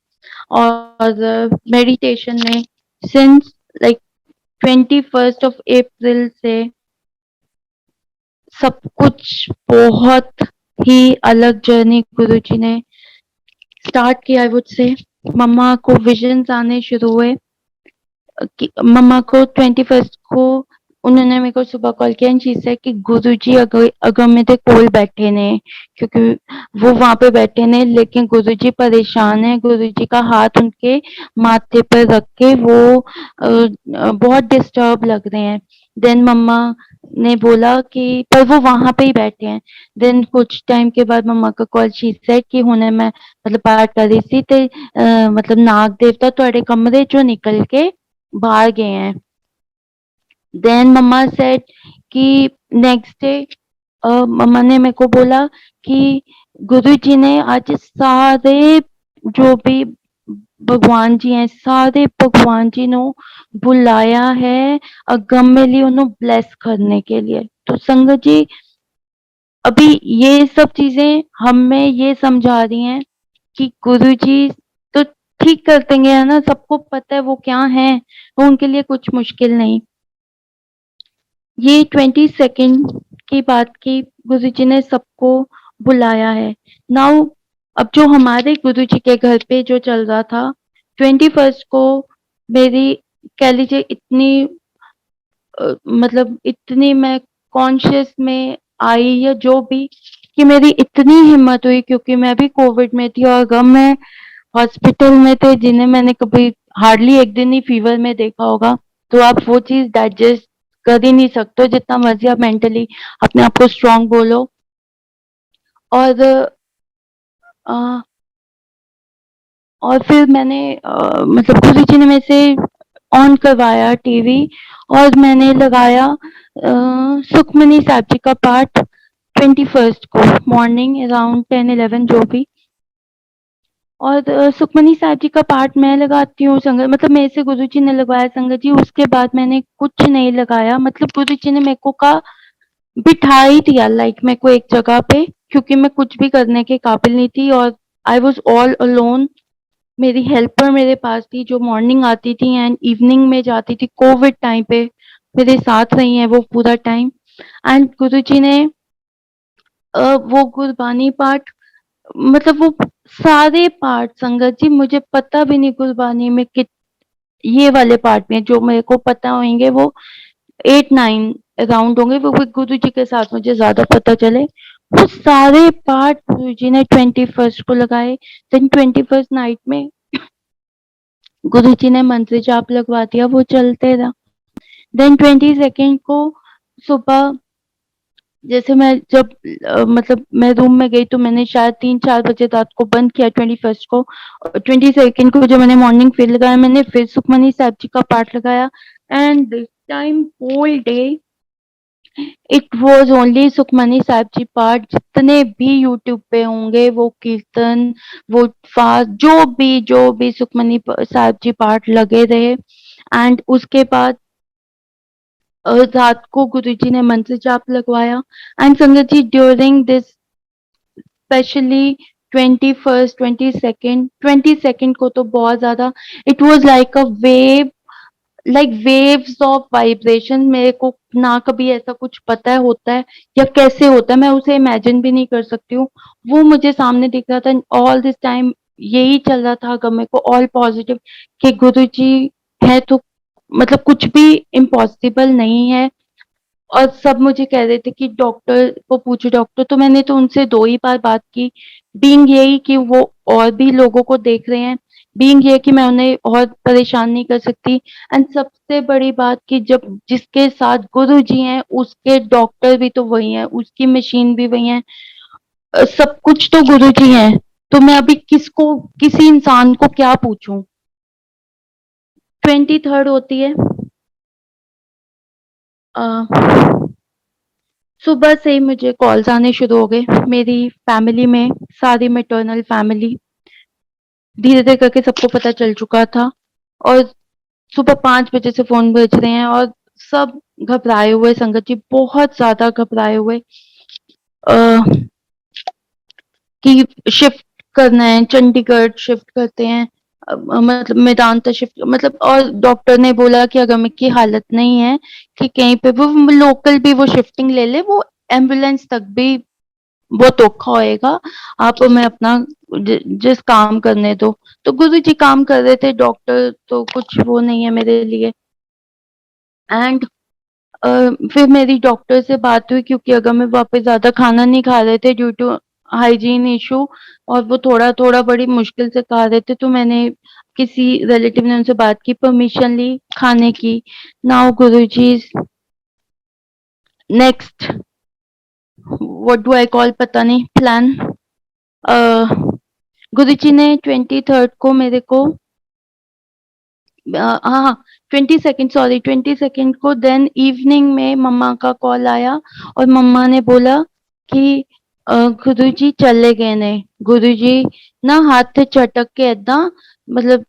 [SPEAKER 2] और मेडिटेशन में सिंस लाइक 21 अप्रैल से सब कुछ बहुत ही अलग जर्नी गुरुजी ने स्टार्ट किया आई वुड से। मम्मा को विजन्स आने शुरू हुए कि मम्मा को 21 को उन्होंने मेरे को सुबह कॉल किया एंड शी सेड कि गुरुजी अगर अगर मेरे कोल बैठे ने, क्योंकि वो वहां पे बैठे ने, लेकिन गुरुजी परेशान है, गुरुजी का हाथ उनके माथे पर रख के वो बहुत डिस्टर्ब लग रहे हैं। देन मम्मा ने बोला कि पर वो वहां पे ही बैठे हैं। देन कुछ टाइम के बाद मम्मा का कॉल शी सेड कि हुने मैं मतलब पाठ कर रही थी ते मतलब नाग देवता ਤੁਹਾਡੇ कमरे चो निकल के बाहर गए हैं। देन मम्मा सेड कि नेक्स्ट डे मम्मा ने मेरे को बोला कि गुरु जी ने आज सारे जो भी भगवान जी हैं, सारे भगवान जी नो बुलाया है अगम में लिए उन्होंने ब्लेस करने के लिए। तो संगत जी अभी ये सब चीजें हमें ये समझा रही हैं कि गुरुजी तो ठीक कर देंगे, है ना, सबको पता है वो क्या है, वो उनके लिए कुछ मुश्किल नहीं। ये 22nd की बात की, गुरुजी ने सबको बुलाया है। नाउ अब जो हमारे गुरुजी के घर पे जो चल रहा था, 21st को मेरी, कह लीजिए इतनी मतलब इतनी मैं कॉन्शियस में आई या जो भी, कि मेरी इतनी हिम्मत हुई, क्योंकि मैं भी कोविड में थी और गम में हॉस्पिटल में थे, जिन्हें मैंने कभी हार्डली एक दिन ही फीवर में देखा होगा। तो आप वो चीज डाइजेस्ट कर ही नहीं सकते हो, जितना मर्जी आप मेंटली अपने आप को स्ट्रांग बोलो। और अ, और फिर मैंने मतलब गुरु जी ने मेरे से ऑन करवाया टीवी, और मैंने लगाया सुखमनी साहब जी का पाठ 21st को मॉर्निंग अराउंड 10-11 जो भी। और सुखमनी साहब जी का पाठ मैं लगाती हूँ संगत, मतलब मेरे से गुरु जी ने लगवाया संगत जी, उसके बाद मैंने कुछ नहीं लगाया। मतलब गुरु जी ने मेरे को कहा, बिठा ही दिया लाइक मेरे को एक जगह पे, क्योंकि मैं कुछ भी करने के काबिल नहीं थी और आई वॉज ऑल अलोन। मेरी हेल्पर मेरे पास थी जो मॉर्निंग आती थी एंड इवनिंग में जाती थी, कोविड टाइम पे मेरे साथ रही है वो पूरा टाइम। एंड गुरुजी ने वो गुरबानी पाठ, मतलब वो सारे पाठ संगत जी, मुझे पता भी नहीं गुरबानी में कित ये वाले पार्ट में जो मेरे को पता होंगे वो 8-9 अराउंड होंगे, वो भी गुरु जी के साथ मुझे ज्यादा पता चले। वो सारे पार्ट गुरु जी ने 21st को लगाए। देन 21st नाइट में गुरु जी ने मंत्र जाप लगवा दिया, वो चलते रहा। देन 22nd को सुबह, जैसे मैं जब मतलब मैं रूम में गई तो मैंने शायद 3-4 बजे रात को बंद किया 21st को। 22nd को जब मैंने मॉर्निंग फिर लगाया, मैंने फिर सुखमनी साहब जी का पाठ लगाया। And this time whole day it was only Sukhmani Sahib ji पाठ, जितने भी यूट्यूब पे होंगे वो कीर्तन, वो फास्ट, जो भी सुखमनी साहब जी पाठ लगे रहे। एंड उसके बाद रात को गुरुजी ने मंत्र जाप लगवाया। And sangat ji during this, specially 21st 22nd को तो बहुत ज्यादा, it was like a wave, like waves of vibration. मेरे को ना कभी ऐसा कुछ पता है होता है या कैसे होता है, मैं उसे इमेजिन भी नहीं कर सकती हूँ। वो मुझे सामने दिख रहा था ऑल दिस टाइम, यही चल रहा था अगर मेरे को ऑल पॉजिटिव, कि गुरु जी है तो मतलब कुछ भी इम्पॉसिबल नहीं है। और सब मुझे कह रहे थे कि डॉक्टर को पूछो, डॉक्टर, तो मैंने तो उनसे 2 ही बार बात की, बीइंग यही कि वो और भी लोगों को देख रहे हैं, बीइंग ये कि मैं उन्हें और परेशान नहीं कर सकती। एंड सबसे बड़ी बात कि जब जिसके साथ गुरु जी हैं उसके डॉक्टर भी तो वही है, उसकी मशीन भी वही है, सब कुछ तो गुरु जी हैं। तो मैं अभी किसको, किसी इंसान को क्या पूछूं। 23rd होती है, सुबह से ही मुझे कॉल्स आने शुरू हो गए। मेरी फैमिली में, सारी मैटरनल फैमिली, धीरे धीरे करके सबको पता चल चुका था। और सुबह 5 बजे से फोन बज रहे हैं और सब घबराए हुए संगत जी, बहुत ज्यादा घबराए हुए कि शिफ्ट करना है, चंडीगढ़ शिफ्ट करते हैं, मतलब मेदांता शिफ्ट, मतलब। और डॉक्टर ने बोला कि अगर की हालत नहीं है कि कहीं पे वो लोकल भी वो शिफ्टिंग ले ले, वो एम्बुलेंस तक भी बहुत औखा होएगा, आप हमें अपना जिस काम करने दो। तो गुरु जी काम कर रहे थे, डॉक्टर तो कुछ वो नहीं है मेरे लिए। एंड फिर मेरी डॉक्टर से बात हुई, क्योंकि अगर मैं वापस ज्यादा खाना नहीं खा रहे थे ड्यू टू हाइजीन इशू, और वो थोड़ा थोड़ा बड़ी मुश्किल से खा रहे थे, तो मैंने किसी रिलेटिव ने उनसे बात की, परमिशन ली खाने की। Now Guru ji next, what do I call, पता नहीं, प्लान। गुरु जी ने 23rd को मेरे को, हाँ, 22nd, सॉरी, 22nd को देन इवनिंग में मम्मा का कॉल आया और मम्मा ने बोला कि गुरु जी चले गए ने। गुरु जी ना हाथ से चटक के ऐदा, मतलब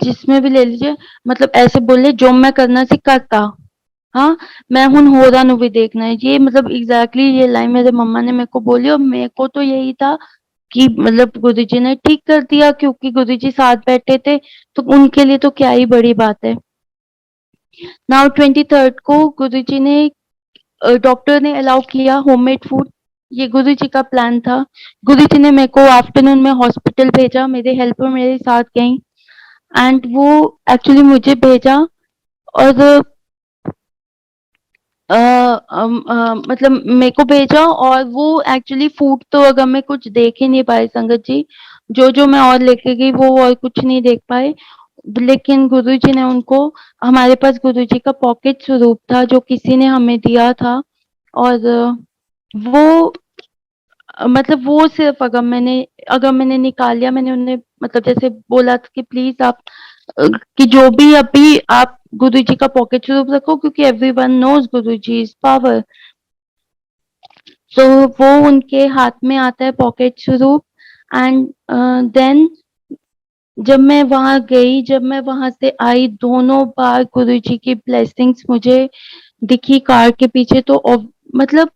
[SPEAKER 2] जिसमें भी ले लीजिए, मतलब ऐसे बोले जो मैं करना सी करता, हाँ, मैं हुण होरां नूं भी देखना है। ये मतलब एग्ज़ैक्टली ये लाइन मेरे मम्मा ने मेरे को बोली और मेरे को तो यही था कि मतलब गुरुजी ने ठीक कर दिया क्योंकि गुरुजी साथ बैठे थे, तो उनके लिए तो क्या ही बड़ी बात है। नाउ 23rd को गुरुजी ने डॉक्टर ने अलाउ किया होममेड फूड। ये गुरुजी का प्लान था। गुरुजी ने मेरे को आफ्टरनून में हॉस्पिटल भेजा, मेरे हेल्पर मेरे साथ गईं एंड वो एक्चुअली मुझे भेजा और मतलब मेरे को भेजा और वो एक्चुअली फूड तो अगर मैं कुछ देख ही नहीं पाई संगत जी, जो मैं और लेके गई वो और कुछ नहीं देख पाए। लेकिन गुरुजी ने उनको हमारे पास गुरुजी का पॉकेट स्वरूप था जो किसी ने हमें दिया था और वो मतलब वो सिर्फ अगर मैंने निकाल लिया मैंने उन्हें मतलब जैसे बोला था कि प्लीज आप कि जो भी अभी आप गुरुजी का पॉकेट स्वरूप रखो क्योंकि everyone knows Guruji is power. तो वो उनके हाथ में आता है पॉकेट स्वरूप एंड देन जब मैं वहां गई, जब मैं वहां से आई, दोनों बार गुरुजी की ब्लेसिंग्स मुझे दिखी कार के पीछे। तो मतलब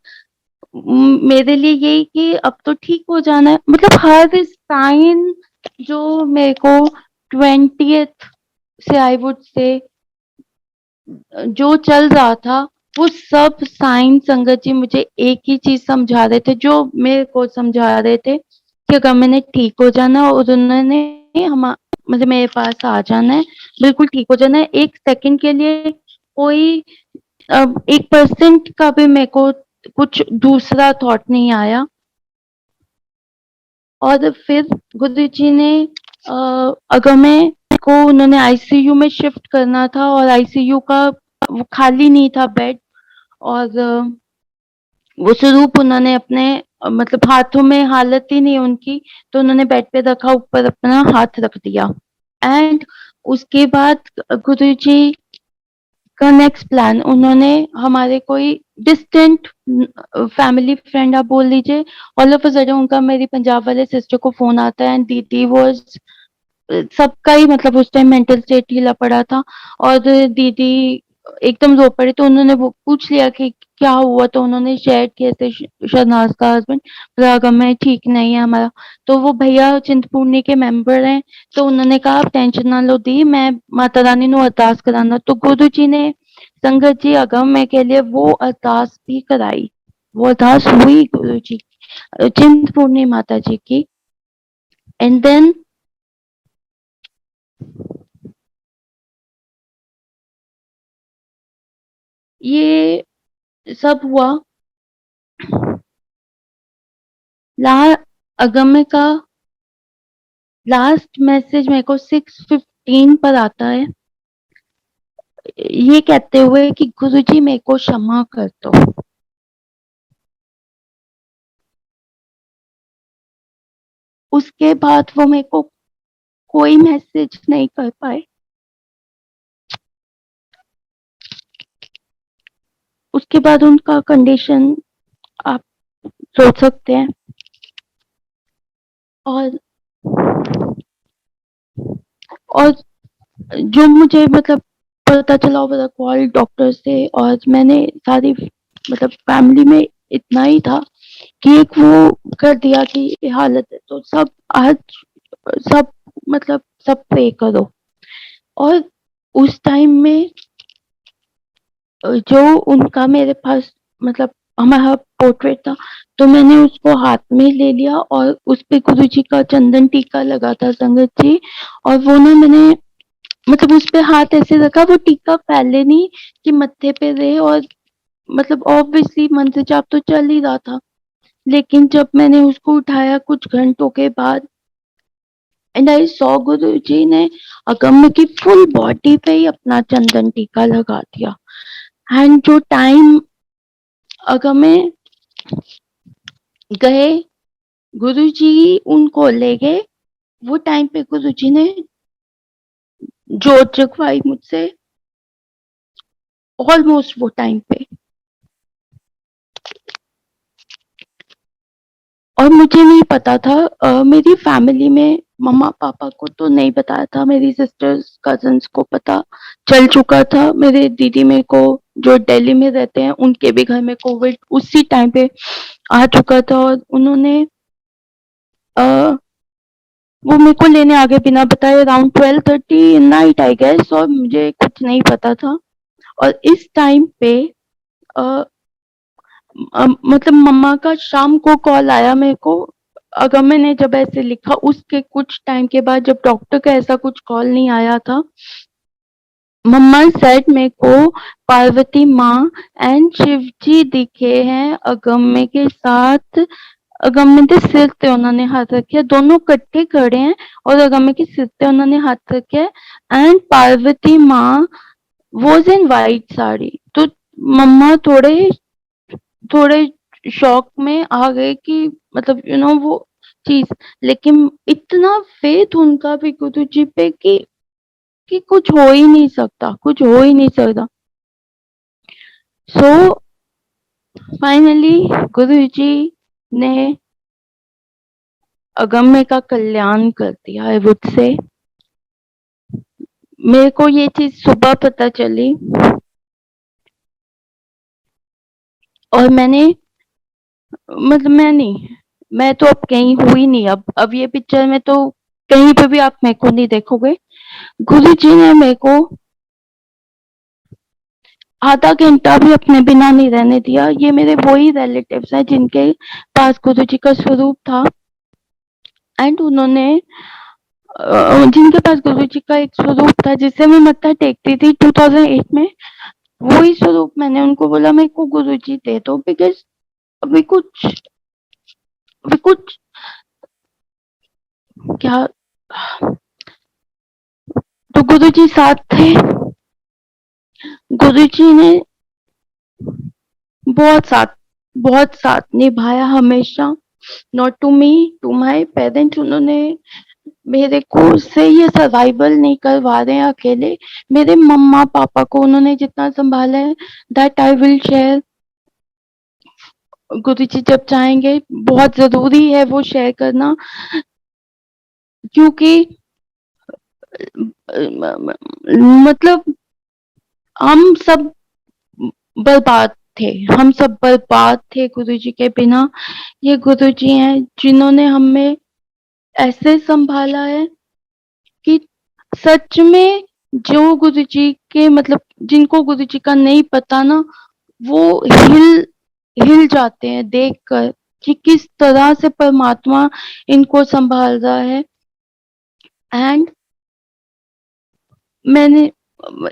[SPEAKER 2] मेरे लिए यही कि अब तो ठीक हो जाना है। मतलब हर साइन जो मेरे को 20th से आई वुड से जो चल रहा था वो सब साइन संगत जी मुझे एक ही चीज समझा रहे थे जो मेरे को समझा रहे थे कि अगर मैंने ठीक हो जाना और उन्होंने हम मतलब मेरे पास आ जाना है, बिल्कुल ठीक हो जाना है। एक सेकंड के लिए कोई 1% का भी मेरे को कुछ दूसरा थॉट नहीं आया। और फिर गुरु जी ने अगर मैं को उन्होंने आईसीयू में शिफ्ट करना था और आईसीयू का वो खाली नहीं था बेड और वो स्वरूप उन्होंने अपने मतलब हाथों में हालत ही नहीं उनकी, तो उन्होंने बेड पे रखा, ऊपर अपना हाथ रख दिया एंड उसके बाद गुरु जी का नेक्स्ट प्लान उन्होंने हमारे कोई डिस्टेंट फैमिली फ्रेंड आप बोल लीजिए, ऑल ऑफ अ सडन उनका मेरी पंजाब वाले सिस्टर को फोन आता है एंड दीदी वाज सबका ही मतलब उस टाइम मेंटल स्टेट ढीला पड़ा था और दीदी एकदम रो पड़े। तो उन्होंने वो पूछ लिया कि क्या हुआ, तो उन्होंने शेयर किया ऐसे शहनाज का हस्बैंड रागम में ठीक नहीं है हमारा। तो वो भैया चिंतपूर्णी के मेंबर हैं, तो उन्होंने कहा आप टेंशन ना लो दी, मैं माता रानी नु अरदास कराना। तो गुरु जी ने संगत जी अगम में के लिए वो अरदास भी कराई। वो अरदास हुई गुरु जी चिंतपूर्णी माता जी की एंड देन ये सब हुआ। ला अगम्य का लास्ट मैसेज मेरे को 6:15 पर आता है, ये कहते हुए कि गुरुजी मेरे को क्षमा कर दो। उसके बाद वो मेरे को कोई मैसेज नहीं कर पाए। उसके बाद उनका कंडीशन आप सोच सकते हैं और और जो मुझे मतलब पता चला ओवर द कॉल डॉक्टर से और मैंने सारी मतलब फैमिली में इतना ही था कि एक वो कर दिया कि ये हालत है तो सब आज सब मतलब सब पे करो। और उस टाइम में जो उनका मेरे पास मतलब हमारा पोर्ट्रेट था, तो मैंने उसको हाथ में ले लिया और उस पे गुरु जी का चंदन टीका लगा था संगत जी। और वो ना मैंने मतलब उस पे हाथ ऐसे रखा, वो टीका फैले नहीं कि मत्थे पे रहे और मतलब ऑब्वियसली मंत्र जाप तो चल ही रहा था। लेकिन जब मैंने उसको उठाया कुछ घंटों के बाद एंड आई सॉ गुरु जी ने अगम्य की फुल बॉडी पे ही अपना चंदन टीका लगा दिया एंड जो टाइम अगम्य गए गुरु जी उनको ले गए, वो टाइम पे गुरु जी ने जोत जगवाई मुझसे ऑलमोस्ट वो टाइम पे। और मुझे नहीं पता था, मेरी फैमिली में मम्मा-पापा को तो नहीं बताया था, मेरी सिस्टर्स, कज़िन्स को पता चल चुका था। मेरे दीदी मेरे को जो दिल्ली में रहते हैं, उनके भी घर में कोविड उसी टाइम पे आ चुका था और उन्होंने अ, वो मेरे को लेने आ गए बिना बताए अराउंड 12:30 नाइट आई गेस, और मुझे कुछ नहीं पता था। और इस टाइम पे अ, मतलब मम्मा का शाम को कॉल आया मेरे को। अगर मैंने जब ऐसे लिखा उसके कुछ टाइम के बाद, जब डॉक्टर का ऐसा कुछ कॉल नहीं आया था, मम्मा सेड मेरे को पार्वती माँ एंड शिव जी दिखे हैं अगम्य के साथ। अगम्य के सिर पे उन्होंने हाथ रखे, दोनों इकट्ठे खड़े हैं और अगम्य के सिर पे उन्होंने हाथ रखे एंड पार्वती माँ वॉज इन वाइट साड़ी। तो मम्मा थोड़े थोड़े शॉक में आ गए कि मतलब वो चीज, लेकिन इतना फेथ उनका भी गुरु जी पे कि कुछ हो ही नहीं सकता, कुछ हो ही नहीं सकता। सो फाइनली गुरु जी ने अगम्य का कल्याण कर दिया, आई वुड से। मेरे को ये चीज सुबह पता चली और मैंने मतलब मैं तो अब कहीं हुई नहीं। अब ये पिक्चर में तो कहीं पे भी आप मेरे को नहीं देखोगे। गुरु जी ने मेरे को आधा घंटा भी अपने बिना नहीं रहने दिया। ये मेरे वही रिलेटिव्स हैं जिनके पास गुरु जी का स्वरूप था एंड उन्होंने जिनके पास गुरु जी का एक स्वरूप था जिससे मैं मत्था टेकती थी 2008 में, वही स्वरूप मैंने उनको बोला मेरे को गुरु जी दे दो, बिकॉज अभी कुछ अभी कुछ क्या। तो गुरु जी साथ थे। गुरु जी ने बहुत साथ बहुत साथ निभाया हमेशा। Not to me, to my parents. उन्होंने मेरे को से ये सर्वाइवल नहीं करवा रहे हैं अकेले। मेरे मम्मा पापा को उन्होंने जितना संभाला है, दैट आई विल शेयर। गुरु जी जब चाहेंगे, बहुत जरूरी है वो शेयर करना, क्योंकि मतलब हम सब बर्बाद थे, हम सब बर्बाद थे गुरु जी के बिना। ये गुरु जी हैं जिन्होंने हमें ऐसे संभाला है कि सच में जो गुरु जी के मतलब जिनको गुरु जी का नहीं पता ना, वो हिल हिल जाते हैं देखकर कि किस तरह से परमात्मा इनको संभाल रहा है। एंड मैंने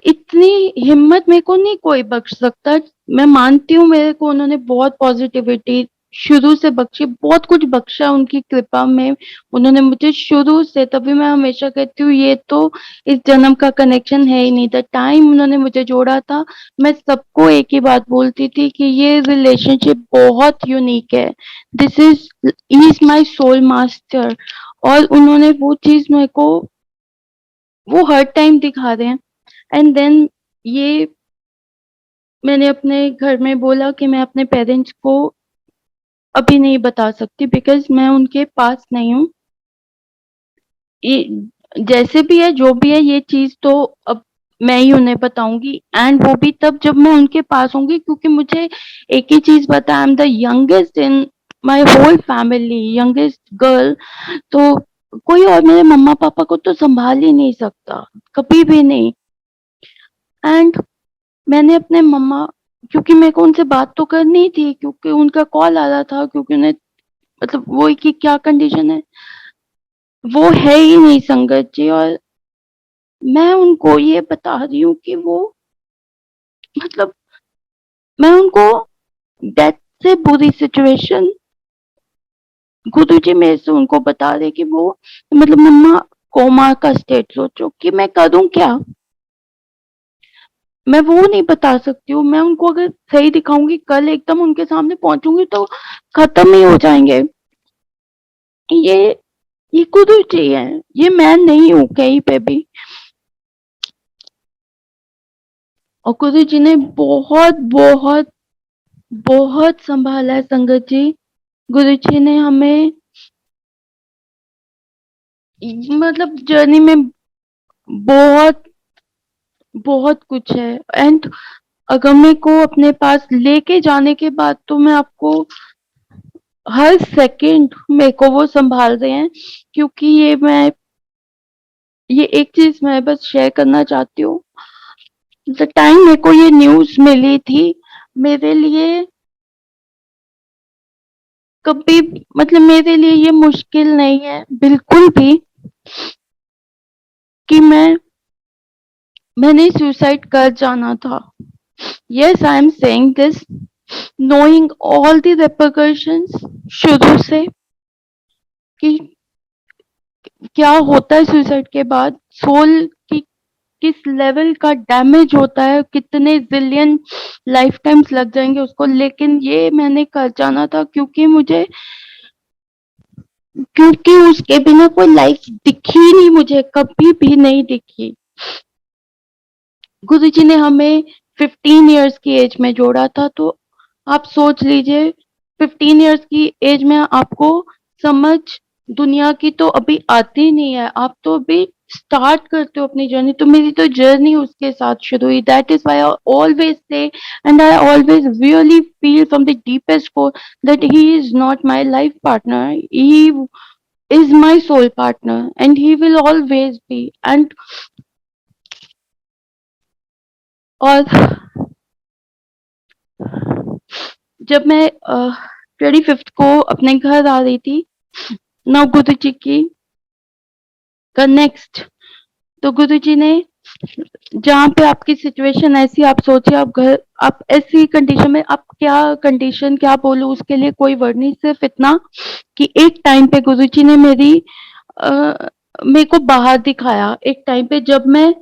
[SPEAKER 2] इतनी हिम्मत मेरे को नहीं कोई बख्श सकता। मैं मानती हूँ मेरे को उन्होंने बहुत पॉजिटिविटी शुरू से बख्शी, बहुत कुछ बख्शा उनकी कृपा में उन्होंने मुझे शुरू से। तभी मैं हमेशा कहती हूँ ये तो इस जन्म का कनेक्शन है ही नहीं। द टाइम उन्होंने मुझे जोड़ा था, मैं सबको एक ही बात बोलती थी कि ये रिलेशनशिप बहुत यूनिक है, this is he is my soul master. और उन्होंने वो चीज मेरे को वो हर टाइम दिखा रहे हैं। एंड देन ये मैंने अपने घर में बोला कि मैं अपने पेरेंट्स को अभी नहीं बता सकती, बिकॉज मैं उनके पास नहीं हूँ। ये जैसे भी है जो भी है, ये चीज तो अब मैं ही उन्हें बताऊंगी, एंड वो भी तब जब मैं उनके पास होंगी, क्योंकि मुझे एक ही चीज पता, I am the youngest in my whole family, youngest girl. तो कोई और मेरे मम्मा पापा को तो संभाल ही नहीं सकता, कभी भी नहीं। एंड मैंने अपने मम्मा, क्योंकि मेरे को उनसे बात तो करनी थी, क्योंकि उनका कॉल आ रहा था, क्योंकि उन्हें मतलब वो कि क्या कंडीशन है, वो है ही नहीं संगत जी। और मैं उनको ये बता रही हूँ कि वो मतलब मैं उनको डेथ से बुरी सिचुएशन गुरु जी मेरे से उनको बता रहे कि वो मतलब मम्मा कोमा का स्टेट, सोचो कि मैं करूं क्या। मैं वो नहीं बता सकती हूँ। मैं उनको अगर सही दिखाऊंगी, कल एकदम उनके सामने पहुंचूंगी तो खत्म ही हो जाएंगे। ये ये गुरु जी है, ये मैं नहीं हूँ कहीं पे भी। और गुरु जी ने बहुत बहुत बहुत संभाला है संगत जी। गुरुजी ने हमें मतलब जर्नी में बहुत बहुत कुछ है। एंड अगम्य को अपने पास लेके जाने के बाद तो मैं आपको हर सेकंड मेरे को वो संभाल रहे हैं, क्योंकि ये एक चीज मैं बस शेयर करना चाहती हूँ। द टाइम मेरे को ये न्यूज मिली थी, मेरे लिए कभी मतलब मेरे लिए ये मुश्किल नहीं है बिल्कुल भी कि मैंने सुसाइड कर जाना था। Yes, I am saying this knowing all the रिpercussions शुरू से कि क्या होता है सुसाइड के बाद, सोल की किस लेवल का डैमेज होता है, कितने जिलियन लाइफ टाइम्स लग जाएंगे उसको। लेकिन ये मैंने कर जाना था क्योंकि उसके बिना कोई लाइफ दिखी नहीं, मुझे कभी भी नहीं दिखी। गुरुजी ने हमें 15 इयर्स की एज में जोड़ा था, तो आप सोच लीजिए 15 इयर्स की एज में आपको समझ दुनिया की तो अभी आती नहीं है, आप तो अभी स्टार्ट करते हो अपनी जर्नी। तो मेरी तो जर्नी उसके साथ शुरू हुई। That is why I always say and I always really feel from the deepest core that he is not my life partner, he is my soul partner and he will always be। and और जब मैं 25th को अपने घर आ रही थी नव गुरु जी की का नेक्स्ट, तो गुरु जी ने जहाँ पे आपकी सिचुएशन ऐसी, आप सोचिए आप ऐसी कंडीशन में, आप क्या कंडीशन क्या बोलूं उसके लिए कोई वर्ड नहीं, सिर्फ इतना कि एक टाइम पे गुरु जी ने मेरे को बाहर दिखाया। एक टाइम पे जब मैं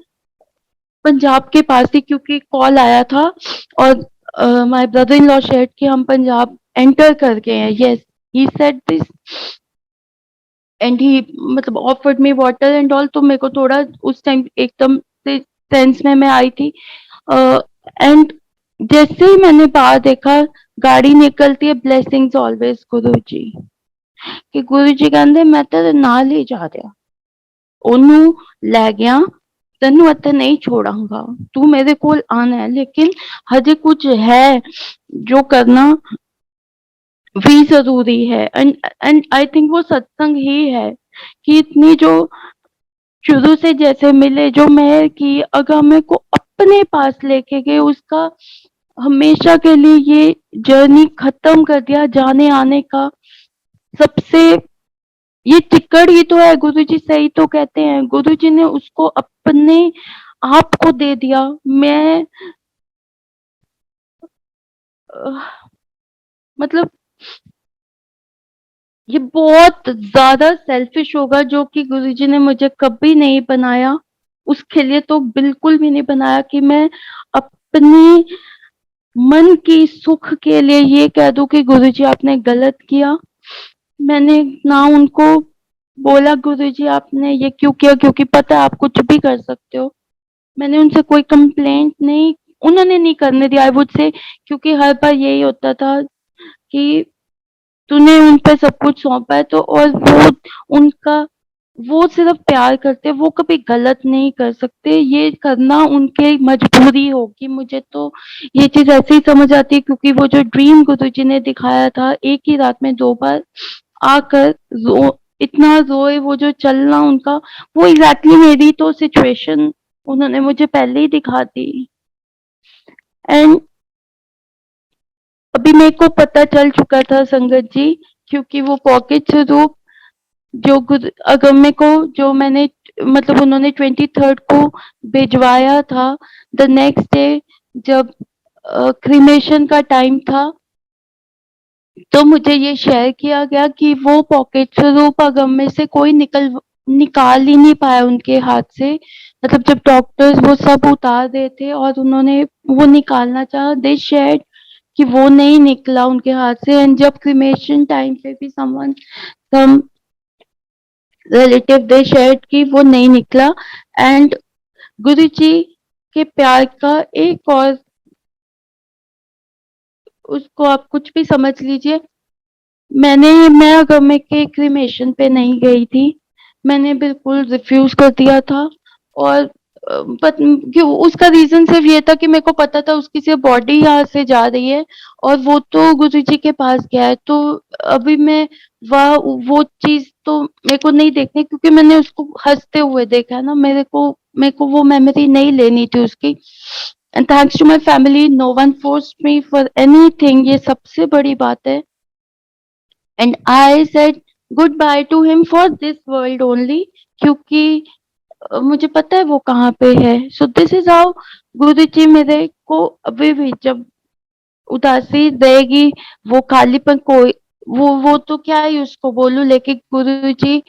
[SPEAKER 2] पंजाब के पास थी, क्योंकि कॉल आया था और my brother in law shared कि हम पंजाब एंटर कर गए हैं। Yes, he said this and he मतलब offered me water and all. तो मेरे को थोड़ा उस टाइम एकदम से सेंस में मैं आई थी। एंड जैसे ही मैंने बाहर देखा, गाड़ी निकलती है, ब्लेसिंग्स ऑलवेज गुरु जी, कि गुरु जी कहते मैं तेरे नाल ही जा रहा, ओनू लै गया, तेनू इत्थे नहीं छोड़ांगा, तू मेरे कोल आना है, लेकिन हजे कुछ है जो करना भी जरूरी है। एंड आई थिंक वो सत्संग ही है कि इतनी जो शुरू से जैसे मिले, जो मेहर की, अगर मेरे को अपने पास लेके गए, उसका हमेशा के लिए ये जर्नी खत्म कर दिया जाने आने का। सबसे ये टिकट ही तो है, गुरुजी सही तो कहते हैं, गुरुजी ने उसको अपने आप को दे दिया। मैं मतलब ये बहुत ज्यादा सेल्फिश होगा जो कि गुरुजी ने मुझे कभी नहीं बनाया, उसके लिए तो बिल्कुल भी नहीं बनाया कि मैं अपनी मन की सुख के लिए ये कह दूं कि गुरुजी आपने गलत किया। मैंने ना उनको बोला गुरुजी आपने ये क्यों किया, क्योंकि पता है आप कुछ भी कर सकते हो। मैंने उनसे कोई कंप्लेंट नहीं, उन्होंने नहीं करने दिया आई वुड से, क्योंकि हर बार यही होता था कि तूने उन पे सब कुछ सौंपा है तो, और उनका वो सिर्फ प्यार करते, वो कभी गलत नहीं कर सकते, ये करना उनके मजबूरी होगी। मुझे तो ये चीज ऐसे ही समझ आती है, क्योंकि वो जो ड्रीम गुरुजी ने दिखाया था एक ही रात में 2 बार आकर इतना रोए, वो जो चलना उनका, वो एग्जैक्टली मेरी तो सिचुएशन उन्होंने मुझे पहले ही दिखा दी। एंड अभी मेरे को पता चल चुका था संगत जी, क्योंकि वो पॉकेट स्वरूप जो अगम्य को जो मैंने मतलब उन्होंने 23rd को भिजवाया था, द नेक्स्ट डे जब क्रीमेशन का टाइम था, तो मुझे ये शेयर किया गया कि वो पॉकेट स्वरूप अगम्य से कोई निकाल ही नहीं पाया उनके हाथ से। मतलब जब डॉक्टर्स वो सब उतार रहे थे और उन्होंने वो निकालना चाहा, दे शेयर्ड कि वो नहीं निकला उनके हाथ से। एंड जब क्रीमेशन टाइम पे भी सम रिलेटिव दे शेयर्ड कि वो नहीं निकला। एंड गुरु जी के प्यार का एक और, उसको आप कुछ भी समझ लीजिए, मैं अगम के क्रिमेशन पे नहीं गई थी। मैंने बिल्कुल रिफ्यूज कर दिया था और बट क्यों उसका रीजन सिर्फ ये था कि मेरे को पता था उसकी सिर्फ बॉडी यहाँ से जा रही है और वो तो गुरुजी के पास गया है, तो अभी मैं वह वो चीज तो मेरे को नहीं देखनी क्योंकि मैंने उसको हंसते हुए देखा है ना। मेरे को वो मेमोरी नहीं लेनी थी उसकी। And thanks to my family, no one forced me for anything, ये सबसे बड़ी बात है। And I said goodbye to him for this world only, क्योंकि मुझे पता है वो कहाँ पे है। सो दिस इज हाउ गुरु जी मेरे को अभी भी जब उदासी रहेगी, वो खालीपन कोई वो तो क्या ही उसको बोलूं, लेकिन गुरु जी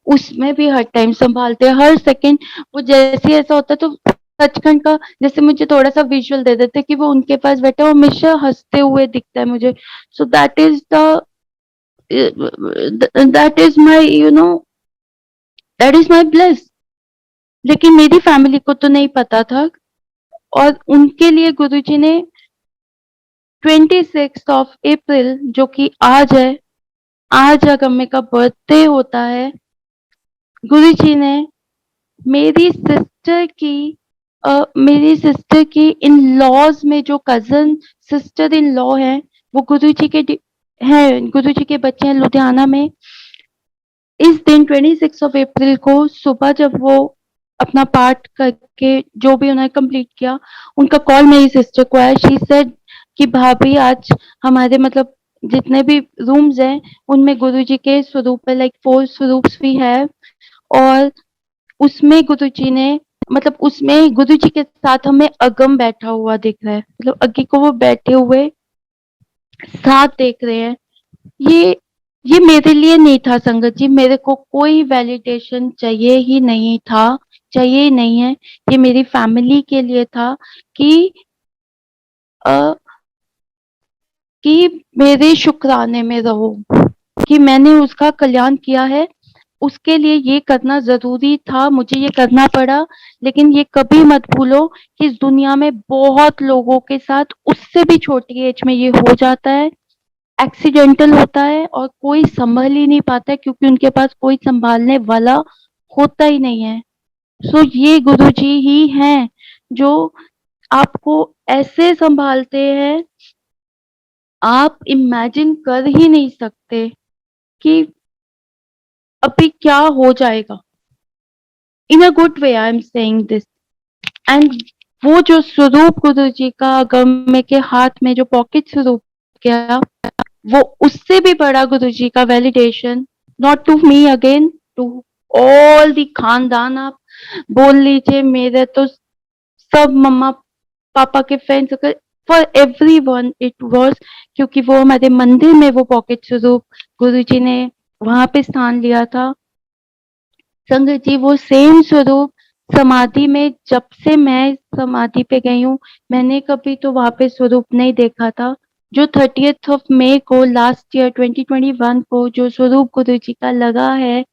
[SPEAKER 2] उसमें भी हर टाइम संभालते हैं, हर सेकंड। वो जैसे ऐसा होता है तो सचखंड का जैसे मुझे थोड़ा सा विजुअल दे देते कि वो उनके पास बैठा है, वो हमेशा हंसते हुए दिखता है मुझे। So that is my that is my bless. लेकिन मेरी फैमिली को तो नहीं पता था और उनके लिए गुरुजी ने 26 अप्रैल जो कि आज है, आज अगम्य का बर्थडे होता है, गुरुजी ने मेरी सिस्टर की मेरी सिस्टर की इन लॉज में जो कजन सिस्टर इन लॉ है वो गुरुजी के हैं, गुरुजी के बच्चे हैं लुधियाना में। इस दिन 26 अप्रैल को सुबह जब वो अपना पाठ करके जो भी उन्होंने कंप्लीट किया, उनका कॉल मेरी सिस्टर को आया। शी सेड कि भाभी आज हमारे मतलब जितने भी रूम्स हैं उनमें गुरुजी के स्वरूप है, लाइक 4 स्वरूप्स भी है और उसमें गुरुजी ने मतलब उसमें गुरुजी के साथ हमें अगम बैठा हुआ दिख रहा है, मतलब अग्गी को वो बैठे हुए साथ देख रहे हैं। ये ये मेरे लिए नहीं था संगत जी, मेरे को कोई वैलिडेशन चाहिए ही नहीं था, चाहिए ही नहीं है। ये मेरी फैमिली के लिए था कि अ, कि मेरे शुक्राने में रहो कि मैंने उसका कल्याण किया है। उसके लिए ये करना जरूरी था, मुझे ये करना पड़ा। लेकिन ये कभी मत भूलो कि इस दुनिया में बहुत लोगों के साथ उससे भी छोटी एज में ये हो जाता है, एक्सीडेंटल होता है और कोई संभल ही नहीं पाता है क्योंकि उनके पास कोई संभालने वाला होता ही नहीं है। सो ये गुरुजी ही हैं जो आपको ऐसे संभालते हैं, आप इमेजिन कर ही नहीं सकते कि अभी क्या हो जाएगा। In a good way I am saying this. And वो जो स्वरूप गुरुजी का गम्य के हाथ में जो पॉकेट स्वरूप किया, वो उससे भी बड़ा गुरुजी का validation, not to me again, to all the खानदान, आप बोल लीजिए मेरे तो सब मम्मा पापा के friends, for every one it was, क्योंकि वो हमारे मंदिर में वो पॉकेट स्वरूप गुरुजी ने वहां पे स्थान लिया था। संगत जी वो सेम स्वरूप समाधि में, जब से मैं समाधि पे गई हूँ मैंने कभी तो वहां पे स्वरूप नहीं देखा था। जो 30 मई को लास्ट ईयर 2021 को जो स्वरूप गुरु जी का लगा है,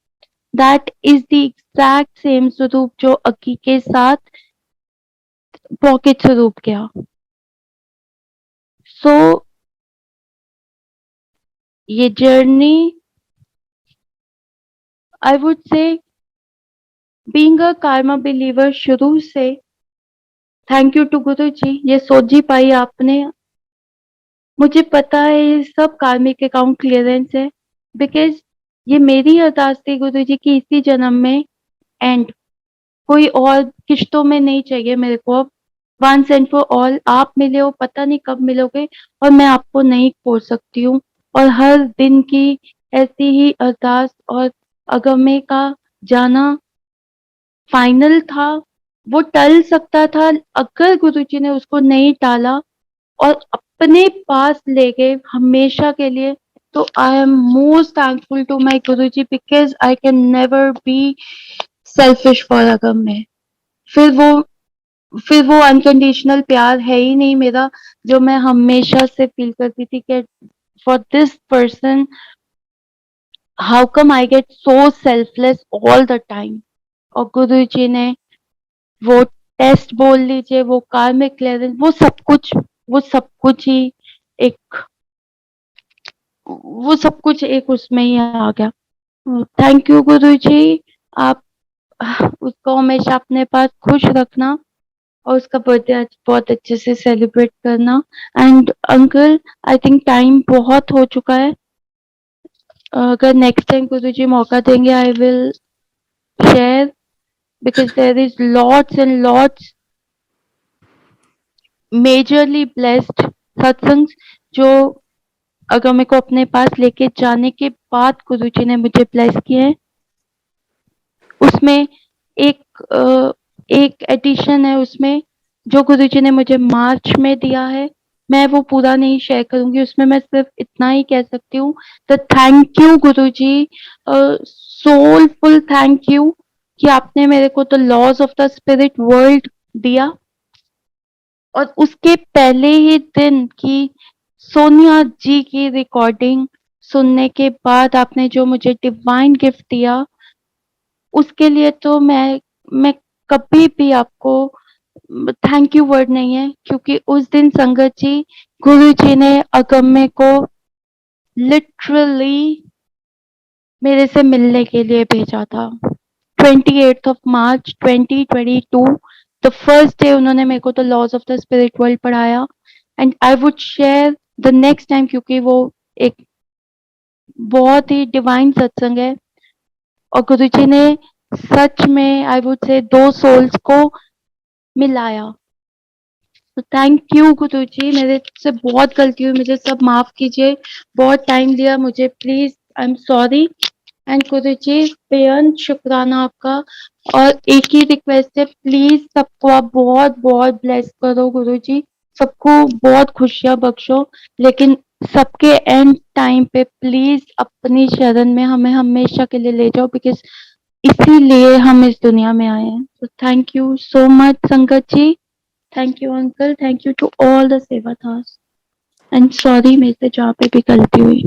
[SPEAKER 2] that is the exact same स्वरूप जो अक्की के साथ पॉकेट स्वरूप गया। सो ये जर्नी आई वुड से बीइंग अ कार्मा बिलीवर शुरू से, थैंक यू टू गुरु जी, ये सोच ही पाई आपने। मुझे पता है ये सब कार्मिक अकाउंट क्लियरेंस है, बिकॉज ये मेरी अरदास थी गुरु जी की इसी जन्म में, एंड कोई और किश्तों में नहीं चाहिए मेरे को अब। वंस एंड फॉर ऑल आप मिले हो, पता नहीं कब मिलोगे और मैं आपको नहीं खोज सकती हूँ। और हर दिन की ऐसी ही अरदास और अगमे का जाना फाइनल था। वो टल सकता था अगर गुरुजी ने उसको नहीं टाला और अपने पास ले गए हमेशा के लिए, तो I am most thankful to my Guru ji, because I can never be selfish for Agam में। फिर वो फिर वो अनकंडीशनल प्यार है ही नहीं मेरा, जो मैं हमेशा से फील करती थी कि for this person how come I get so selfless all the time. और गुरु जी ने वो टेस्ट बोल लीजिए, वो कार्मिक क्लियरेंस, वो सब कुछ ही एक वो सब कुछ एक उसमें ही आ गया। थैंक यू गुरुजी, आप उसको हमेशा अपने पास खुश रखना और उसका बर्थडे आज बहुत अच्छे से सेलिब्रेट करना। And uncle, I think time बहुत हो चुका है। अगर नेक्स्ट टाइम गुरुजी मौका देंगे, I will share, because there is lots and lots majorly blessed सत्संग जो अगर मेरे को अपने पास लेके जाने के बाद गुरुजी ने मुझे ब्लेस किए हैं। उसमें एक एडिशन है उसमें जो गुरुजी ने मुझे मार्च में दिया है। मैं वो पूरा नहीं शेयर करूंगी, उसमें मैं सिर्फ इतना ही कह सकती हूँ the thank you Guruji, soulful thank you कि आपने मेरे को the laws of the spirit world दिया। और उसके पहले ही दिन की सोनिया जी की रिकॉर्डिंग सुनने के बाद आपने जो मुझे डिवाइन गिफ्ट दिया, उसके लिए तो मैं कभी भी आपको थैंक यू वर्ड नहीं है, क्योंकि उस दिन संगत जी, गुरु जी ने अगम्य को लिटरली मेरे से मिलने के लिए भेजा था। 28th of March 2022 the first day उन्होंने मेरे को the laws of the spirit world पढ़ाया। And I would share the next time, क्योंकि वो एक बहुत ही डिवाइन सत्संग है और गुरुजी ने सच में आई वुड से 2 सोल्स को मिलाया। तो थैंक यू गुरुजी, मेरे से बहुत गलती हुई, मुझे सब माफ कीजिए, बहुत टाइम लिया मुझे, please I am sorry. And Guruji बेअंत शुक्राना आपका। और एक ही रिक्वेस्ट है, प्लीज सबको आप बहुत बहुत ब्लेस करो गुरुजी, सबको बहुत खुशियां बख्शो, लेकिन सबके एंड टाइम पे प्लीज अपनी शरण में हमें हमेशा के लिए ले जाओ, बिकॉज इसीलिए हम इस दुनिया में आए हैं। तो thank you so much sangat ji, thank you uncle, thank you to all the sevadas, and sorry मेरे से जहाँ पे भी गलती हुई।